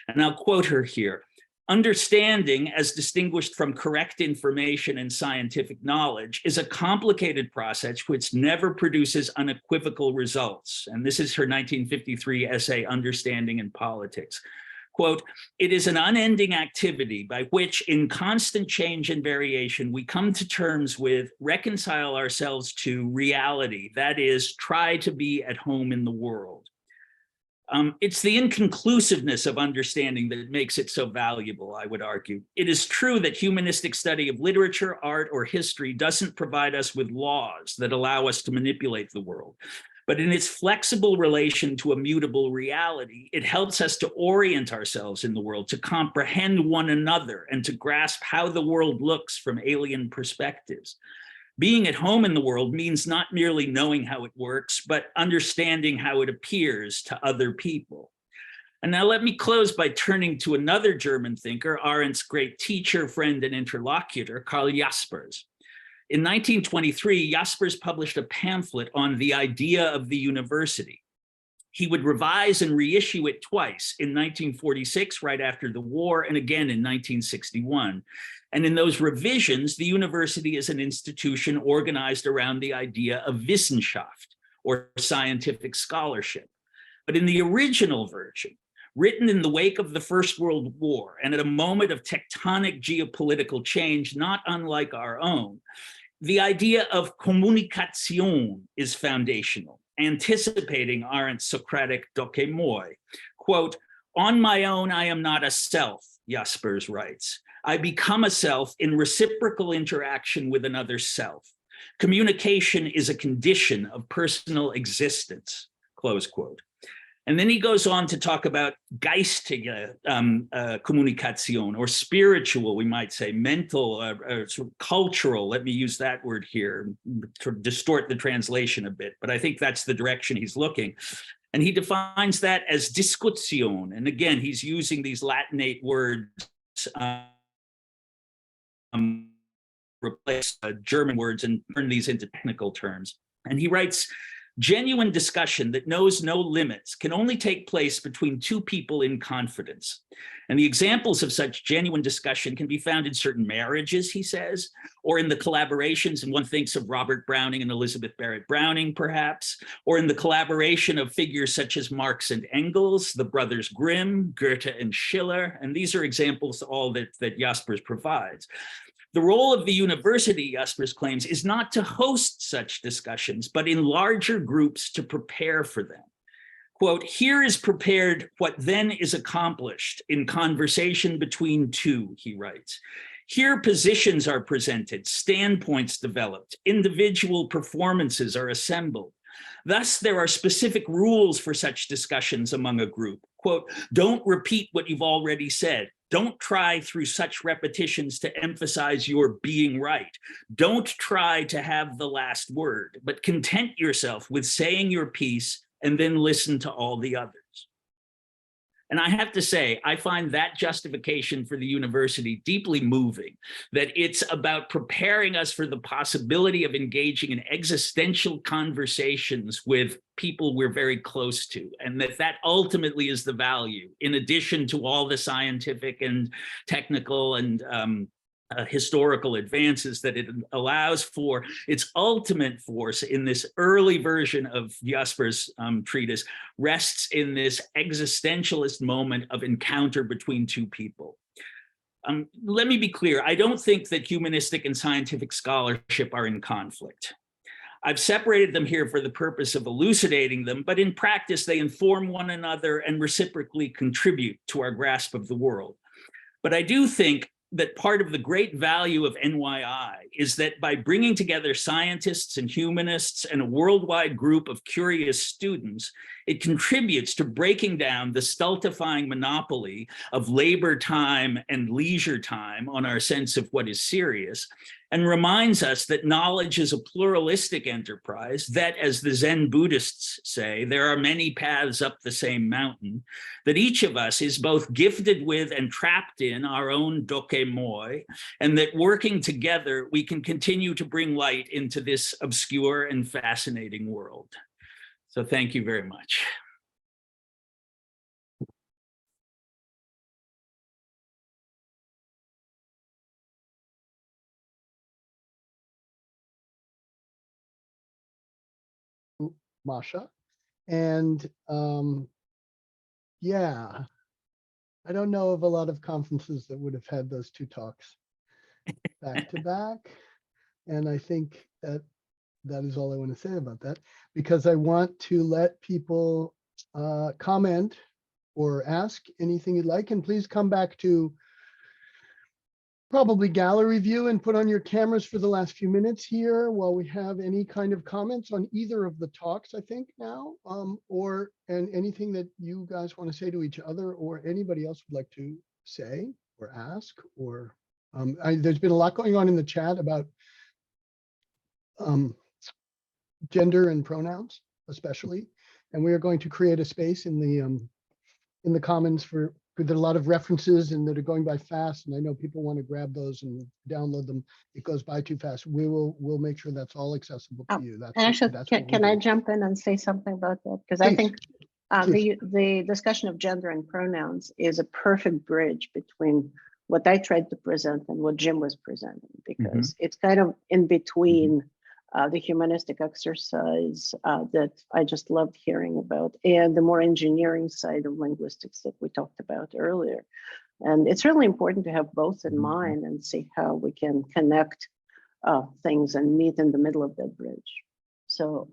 And I'll quote her here. Understanding, as distinguished from correct information and scientific knowledge, is a complicated process which never produces unequivocal results. And this is her 1953 essay, Understanding and Politics. Quote, it is an unending activity by which, in constant change and variation, we come to terms with, reconcile ourselves to reality, that is, try to be at home in the world. It's the inconclusiveness of understanding that makes it so valuable, I would argue. It is true that humanistic study of literature, art, or history doesn't provide us with laws that allow us to manipulate the world. But in its flexible relation to a mutable reality, it helps us to orient ourselves in the world, to comprehend one another, and to grasp how the world looks from alien perspectives. Being at home in the world means not merely knowing how it works, but understanding how it appears to other people. And now let me close by turning to another German thinker, Arendt's great teacher, friend, and interlocutor, Karl Jaspers. In 1923, Jaspers published a pamphlet on the idea of the university. He would revise and reissue it twice, in 1946, right after the war, and again in 1961. And in those revisions, the university is an institution organized around the idea of Wissenschaft, or scientific scholarship. But in the original version, written in the wake of the First World War and at a moment of tectonic geopolitical change not unlike our own, the idea of Kommunikation is foundational, anticipating Arendt's Socratic doke moi. Quote, "On my own, I am not a self," Jaspers writes. "I become a self in reciprocal interaction with another self. Communication is a condition of personal existence," close quote. And then he goes on to talk about geistige Kommunikation, or spiritual, we might say, mental, sort of cultural, let me use that word here, to distort the translation a bit, but I think that's the direction he's looking. And he defines that as Diskussion. And again, he's using these Latinate words, replace German words and turn these into technical terms. And he writes, "Genuine discussion that knows no limits can only take place between two people in confidence. And the examples of such genuine discussion can be found in certain marriages," he says, or in the collaborations, and one thinks of Robert Browning and Elizabeth Barrett Browning, perhaps, or in the collaboration of figures such as Marx and Engels, the brothers Grimm, Goethe and Schiller, and these are examples all that Jaspers provides. The role of the university, Jaspers claims, is not to host such discussions, but in larger groups to prepare for them. Quote, "Here is prepared what then is accomplished in conversation between two," he writes. "Here positions are presented, standpoints developed, individual performances are assembled. Thus, there are specific rules for such discussions among a group. Quote, don't repeat what you've already said. Don't try through such repetitions to emphasize your being right. Don't try to have the last word, but content yourself with saying your piece and then listen to all the others." And I have to say, I find that justification for the university deeply moving, that it's about preparing us for the possibility of engaging in existential conversations with people we're very close to, and that ultimately is the value, in addition to all the scientific and technical and historical advances that it allows for. Its ultimate force in this early version of Jaspers' treatise rests in this existentialist moment of encounter between two people. Let me be clear, I don't think that humanistic and scientific scholarship are in conflict. I've separated them here for the purpose of elucidating them, but in practice, they inform one another and reciprocally contribute to our grasp of the world. But I do think that part of the great value of NYI is that by bringing together scientists and humanists and a worldwide group of curious students, it contributes to breaking down the stultifying monopoly of labor time and leisure time on our sense of what is serious, and reminds us that knowledge is a pluralistic enterprise, that, as the Zen Buddhists say, there are many paths up the same mountain, that each of us is both gifted with and trapped in our own doke moi, and that working together, we can continue to bring light into this obscure and fascinating world. So thank you very much. Masha. And yeah, I don't know of a lot of conferences that would have had those two talks back to back. And I think that is all I want to say about that, because I want to let people comment or ask anything you'd like. And please come back to probably gallery view and put on your cameras for the last few minutes here while we have any kind of comments on either of the talks, I think now, and anything that you guys want to say to each other or anybody else would like to say or ask, or there's been a lot going on in the chat about gender and pronouns, especially, and we are going to create a space in the Commons for there are a lot of references and that are going by fast, and I know people want to grab those and download them. It goes by too fast. We'll make sure that's all accessible to you. And actually, can I jump in and say something about that? Because I think the discussion of gender and pronouns is a perfect bridge between what I tried to present and what Jim was presenting, because it's kind of in between the humanistic exercise that I just loved hearing about, and the more engineering side of linguistics that we talked about earlier. And it's really important to have both in mind and see how we can connect things and meet in the middle of that bridge. So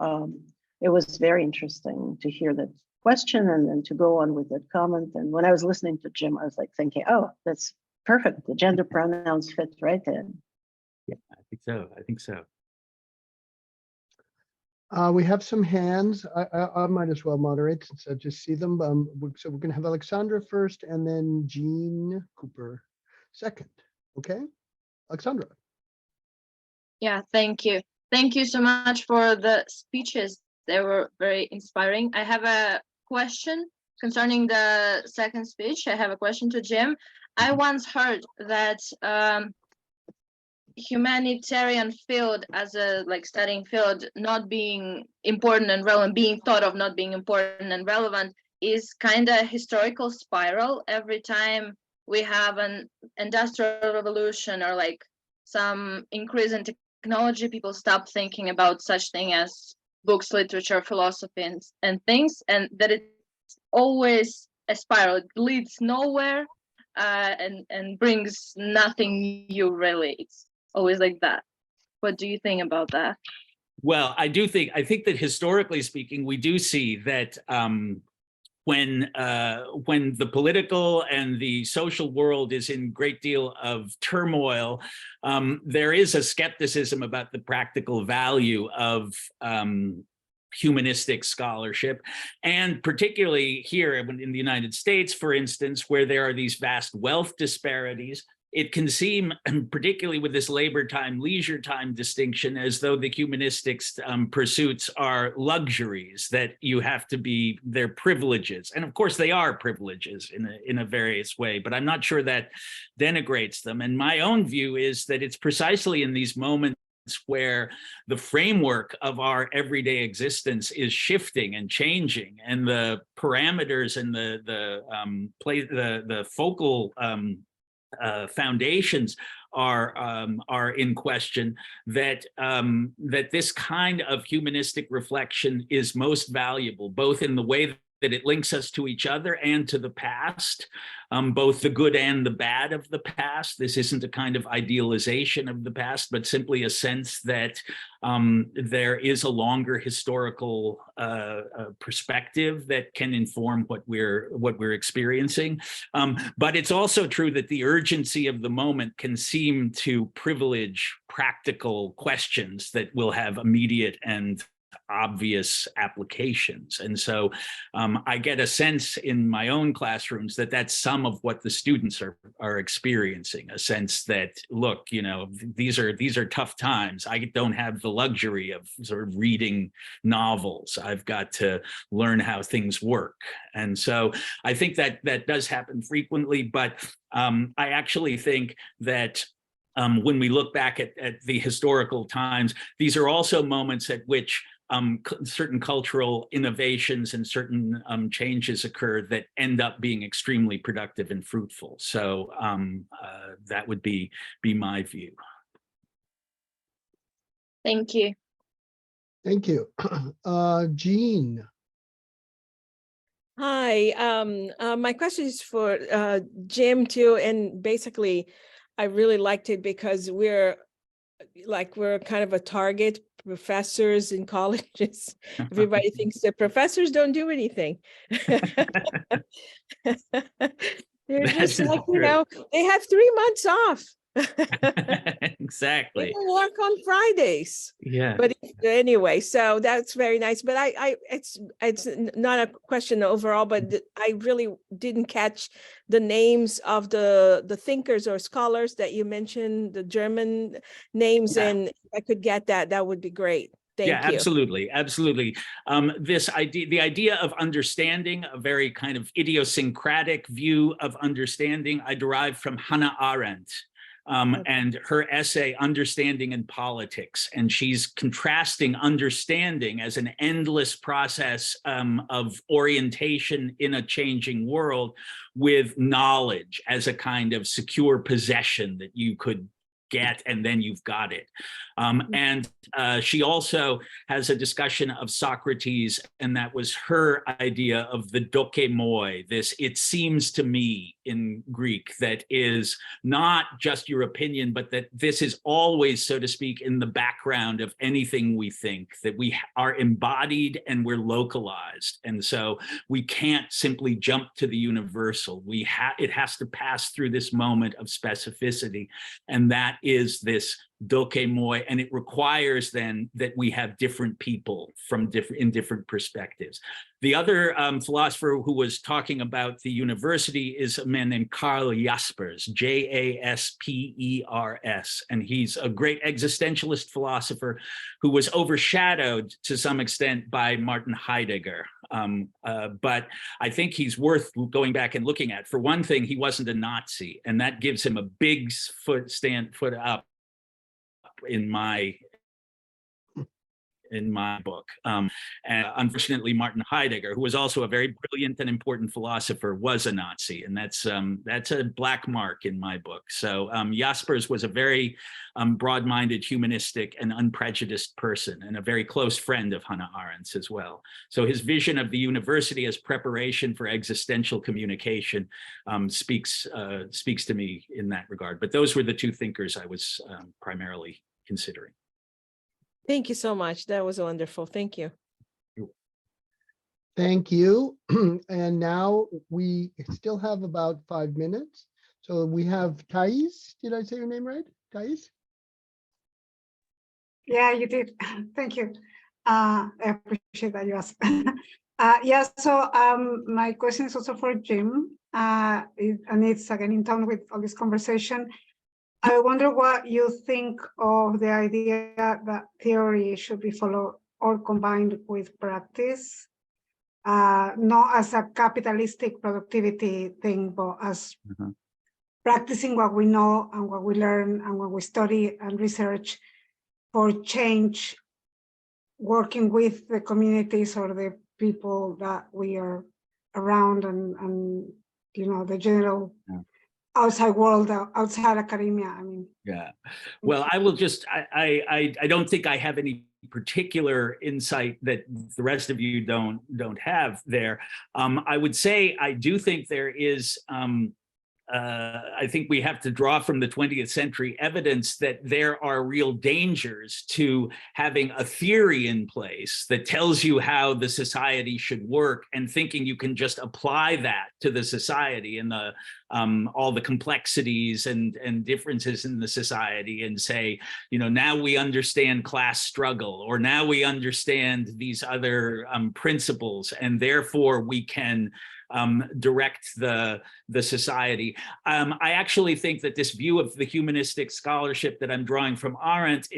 it was very interesting to hear that question and then to go on with that comment. And when I was listening to Jim, I was like thinking, oh, that's perfect. The gender pronouns fit right in. Yeah, I think so. I think so. We have some hands. I might as well moderate since I just see them. So we're going to have Alexandra first and then Jean Cooper second. Okay, Alexandra. Yeah, thank you. Thank you so much for the speeches. They were very inspiring. I have a question concerning the second speech. I have a question to Jim. I once heard that humanitarian field as a studying field not being important and relevant, being thought of not being important and relevant, is kind of historical spiral. Every time we have an industrial revolution or some increase in technology, people stop thinking about such thing as books, literature, philosophy, and things, and that it's always a spiral. It leads nowhere and brings nothing new, really. It's always like that. What do you think about that? Well, I think that historically speaking, we do see that when the political and the social world is in great deal of turmoil, there is a skepticism about the practical value of humanistic scholarship, and particularly here in the United States, for instance, where there are these vast wealth disparities. It can seem, particularly with this labor time, leisure time distinction, as though the humanistics pursuits are luxuries, that you have to be, they're privileges. And of course they are privileges in a various way, but I'm not sure that denigrates them. And my own view is that it's precisely in these moments where the framework of our everyday existence is shifting and changing, and the parameters and the focal foundations are in question, that this kind of humanistic reflection is most valuable, both in the way that it links us to each other and to the past, both the good and the bad of the past. This isn't a kind of idealization of the past, but simply a sense that there is a longer historical perspective that can inform what we're experiencing. But it's also true that the urgency of the moment can seem to privilege practical questions that will have immediate and obvious applications. And so I get a sense in my own classrooms that that's some of what the students are experiencing, a sense that, look, these are tough times. I don't have the luxury of sort of reading novels. I've got to learn how things work. And so I think that does happen frequently, but I actually think that when we look back at the historical times, these are also moments at which certain cultural innovations and certain changes occur that end up being extremely productive and fruitful. So that would be my view. Thank you. Thank you. Jean. Hi, my question is for Jim too, and basically I really liked it because we're kind of a target, professors in colleges. Everybody thinks that professors don't do anything. They're just they have 3 months off. Exactly. People work on Fridays. Yeah. But anyway, so that's very nice. But it's not a question overall, but I really didn't catch the names of the thinkers or scholars that you mentioned, the German names, Yeah. and if I could get that, that would be great. Thank Yeah, you. absolutely, absolutely. This idea, the idea of understanding, a very kind of idiosyncratic view of understanding, I derive from Hannah Arendt. And her essay, Understanding in Politics. And she's contrasting understanding as an endless process of orientation in a changing world with knowledge as a kind of secure possession that you could get and then you've got it. And she also has a discussion of Socrates, and that was her idea of the dokemoi, this "it seems to me" in Greek, that is not just your opinion, but that this is always, so to speak, in the background of anything we think, that we are embodied and we're localized. And so we can't simply jump to the universal. It has to pass through this moment of specificity. And that is this dokemoi, and it requires then that we have different people from different perspectives. The other philosopher who was talking about the university is a man named Karl Jaspers, Jaspers, and he's a great existentialist philosopher who was overshadowed to some extent by Martin Heidegger. But I think he's worth going back and looking at. For one thing, he wasn't a Nazi, and that gives him a big foot up in my book. And unfortunately, Martin Heidegger, who was also a very brilliant and important philosopher, was a Nazi, and that's a black mark in my book. So Jaspers was a very broad-minded, humanistic, and unprejudiced person, and a very close friend of Hannah Arendt's as well. So his vision of the university as preparation for existential communication speaks to me in that regard. But those were the two thinkers I was primarily considering. Thank you so much. That was wonderful. Thank you. Thank you. And now we still have about 5 minutes. So we have Thais. Did I say your name right? Thais? Yeah, you did. Thank you. I appreciate that you asked. Yeah, so my question is also for Jim. And it's again in tone with all this conversation. I wonder what you think of the idea that theory should be followed or combined with practice, not as a capitalistic productivity thing, but as practicing what we know and what we learn and what we study and research for change, working with the communities or the people that we are around and you know, the general outside world, outside academia. I mean, yeah. Well, I will just, I don't think I have any particular insight that the rest of you don't have there. I would say I do think there is, I think we have to draw from the 20th century evidence that there are real dangers to having a theory in place that tells you how the society should work and thinking you can just apply that to the society and the all the complexities and differences in the society and say, you know, now we understand class struggle, or now we understand these other principles, and therefore we can direct the society. I actually think that this view of the humanistic scholarship that I'm drawing from Arendt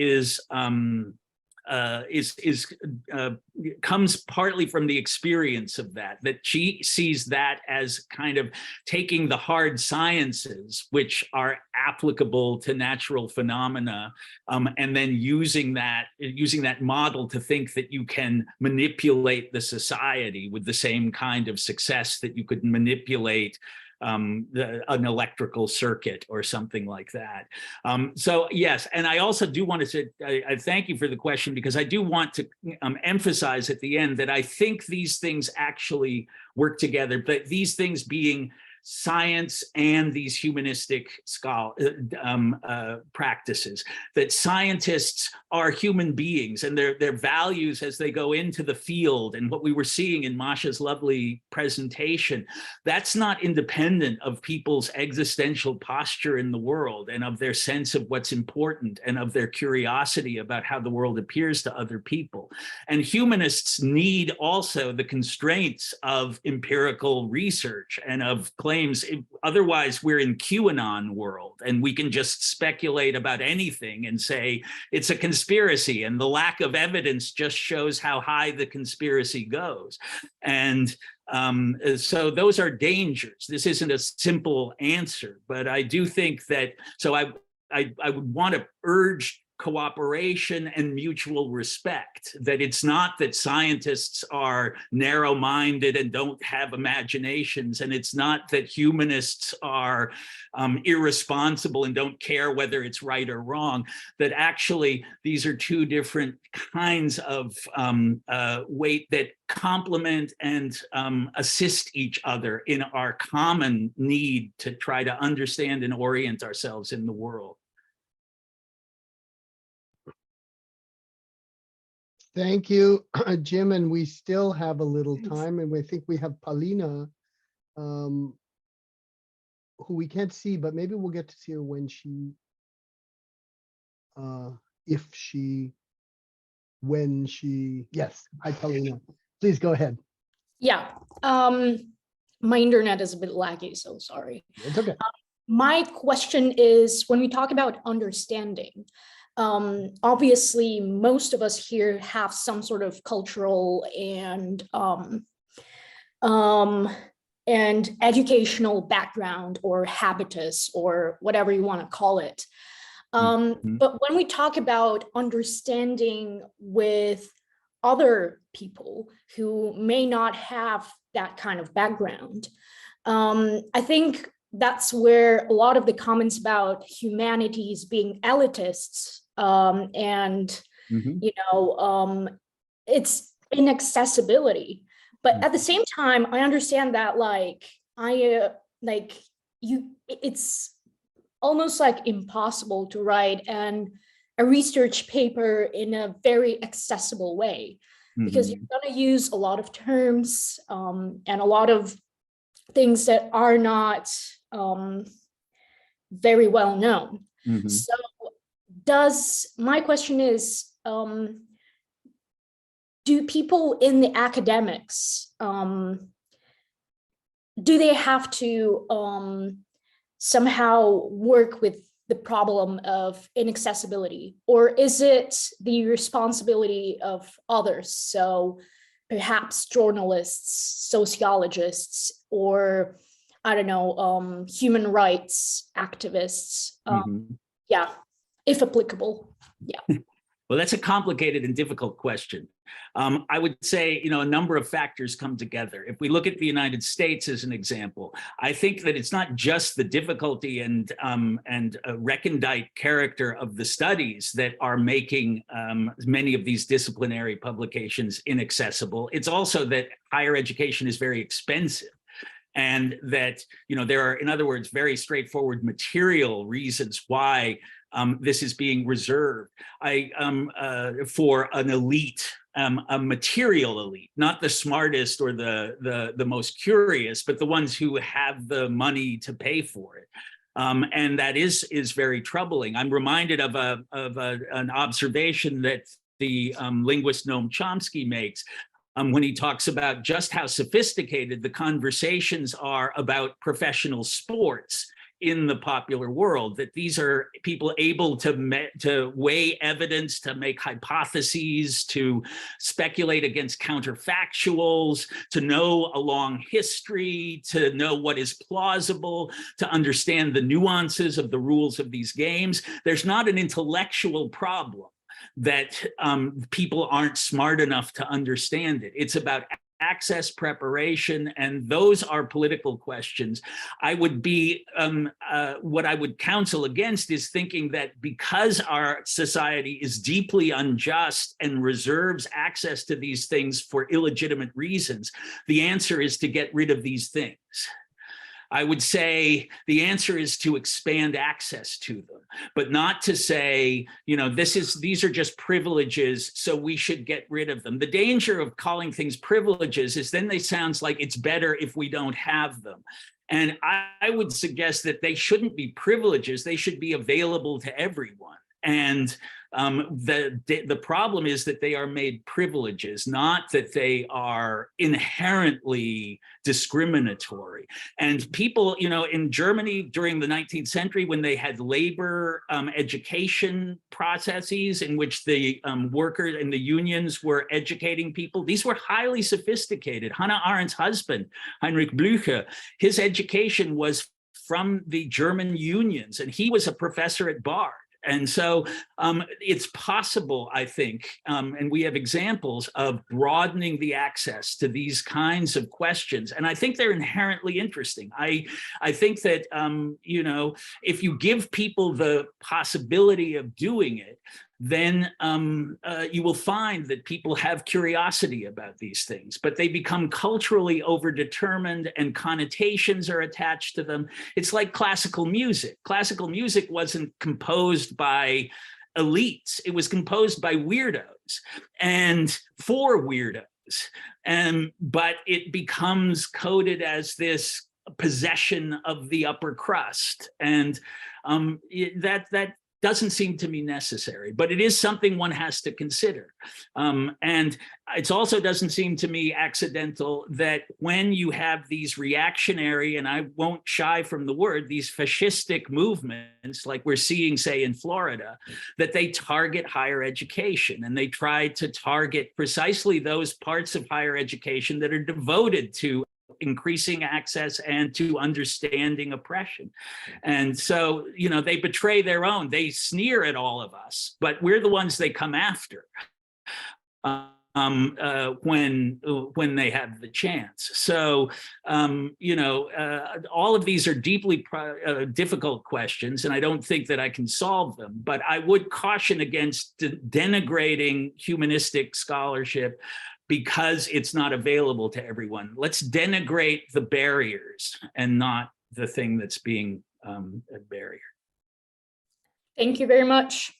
comes partly from the experience of that she sees that as kind of taking the hard sciences, which are applicable to natural phenomena, and then using that model to think that you can manipulate the society with the same kind of success that you could manipulate an electrical circuit or something like that. So yes, and I also do want to say, I thank you for the question, because I do want to emphasize at the end that I think these things actually work together, but these things being science and these humanistic practices, that scientists are human beings and their values as they go into the field, and what we were seeing in Masha's lovely presentation, that's not independent of people's existential posture in the world and of their sense of what's important and of their curiosity about how the world appears to other people. And humanists need also the constraints of empirical research and of claims. Otherwise, we're in QAnon world and we can just speculate about anything and say it's a conspiracy, and the lack of evidence just shows how high the conspiracy goes. And so those are dangers. This isn't a simple answer, but I do think that, so I would want to urge cooperation and mutual respect, that it's not that scientists are narrow-minded and don't have imaginations, and it's not that humanists are irresponsible and don't care whether it's right or wrong, that actually these are two different kinds of weight that complement and assist each other in our common need to try to understand and orient ourselves in the world. Thank you, Jim. And we still have a little time, and we think we have Paulina, who we can't see, but maybe we'll get to see her when she, yes. Hi, Paulina. Please go ahead. Yeah, my internet is a bit laggy, so sorry. It's okay. My question is, when we talk about understanding, obviously most of us here have some sort of cultural and educational background or habitus or whatever you want to call it. But when we talk about understanding with other people who may not have that kind of background, I think that's where a lot of the comments about humanities being elitists it's inaccessibility. But at the same time, I understand that it's almost like impossible to write a research paper in a very accessible way, because you're going to use a lot of terms and a lot of things that are not very well known. So my question is, do people in the academics, do they have to somehow work with the problem of inaccessibility, or is it the responsibility of others? So perhaps journalists, sociologists, or I don't know, human rights activists. Yeah, if applicable. Yeah. Well, that's a complicated and difficult question. I would say, a number of factors come together. If we look at the United States as an example, I think that it's not just the difficulty and recondite character of the studies that are making many of these disciplinary publications inaccessible. It's also that higher education is very expensive. And that, there are, in other words, very straightforward material reasons why this is being reserved for an elite, a material elite, not the smartest or the most curious, but the ones who have the money to pay for it. And that is very troubling. I'm reminded of an observation that the linguist Noam Chomsky makes when he talks about just how sophisticated the conversations are about professional sports in the popular world, that these are people able to weigh evidence, to make hypotheses, to speculate against counterfactuals, to know a long history, to know what is plausible, to understand the nuances of the rules of these games. There's not an intellectual problem that people aren't smart enough to understand it. It's about access, preparation, and those are political questions. I would be, what I would counsel against is thinking that because our society is deeply unjust and reserves access to these things for illegitimate reasons, the answer is to get rid of these things. I would say the answer is to expand access to them, but not to say, you know, these are just privileges, so we should get rid of them. The danger of calling things privileges is then they sounds like it's better if we don't have them. And I would suggest that they shouldn't be privileges, they should be available to everyone. And the problem is that they are made privileges, not that they are inherently discriminatory. And people, you know, in Germany during the 19th century, when they had labor education processes in which the workers and the unions were educating people, these were highly sophisticated. Hannah Arendt's husband, Heinrich Blücher, his education was from the German unions, and he was a professor at Bard. And so it's possible, I think, and we have examples of broadening the access to these kinds of questions. And I think they're inherently interesting. I think that, you know, if you give people the possibility of doing it, then you will find that people have curiosity about these things, but they become culturally overdetermined and connotations are attached to them. It's like classical music. Classical music wasn't composed by elites. It was composed by weirdos and for weirdos. But it becomes coded as this possession of the upper crust. And that doesn't seem to me necessary, but it is something one has to consider. And it also doesn't seem to me accidental that when you have these reactionary, and I won't shy from the word, these fascistic movements, like we're seeing, say, in Florida, that they target higher education, and they try to target precisely those parts of higher education that are devoted to increasing access and to understanding oppression. And so, you know, they betray their own, they sneer at all of us, but we're the ones they come after when they have the chance. So, you know, all of these are deeply difficult questions, and I don't think that I can solve them, but I would caution against denigrating humanistic scholarship because it's not available to everyone. Let's denigrate the barriers and not the thing that's being a barrier. Thank you very much.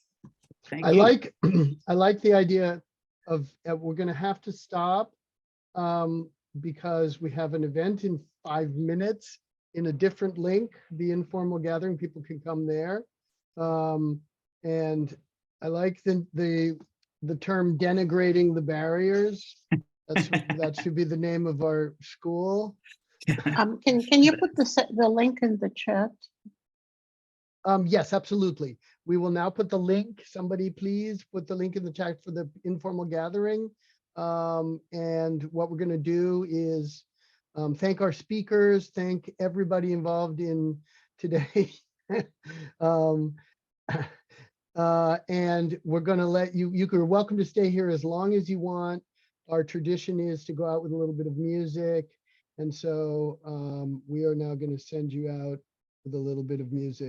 Thank I you. like the idea of we're going to have to stop because we have an event in 5 minutes in a different link, the informal gathering. People can come there, and I like the term denigrating the barriers. That should be the name of our school. Can you put the link in the chat? Yes, absolutely. We will now put the link. Somebody please put the link in the chat for the informal gathering. And what we're going to do is thank our speakers, thank everybody involved in today. And we're going to let you're welcome to stay here as long as you want. Our tradition is to go out with a little bit of music. And so we are now going to send you out with a little bit of music.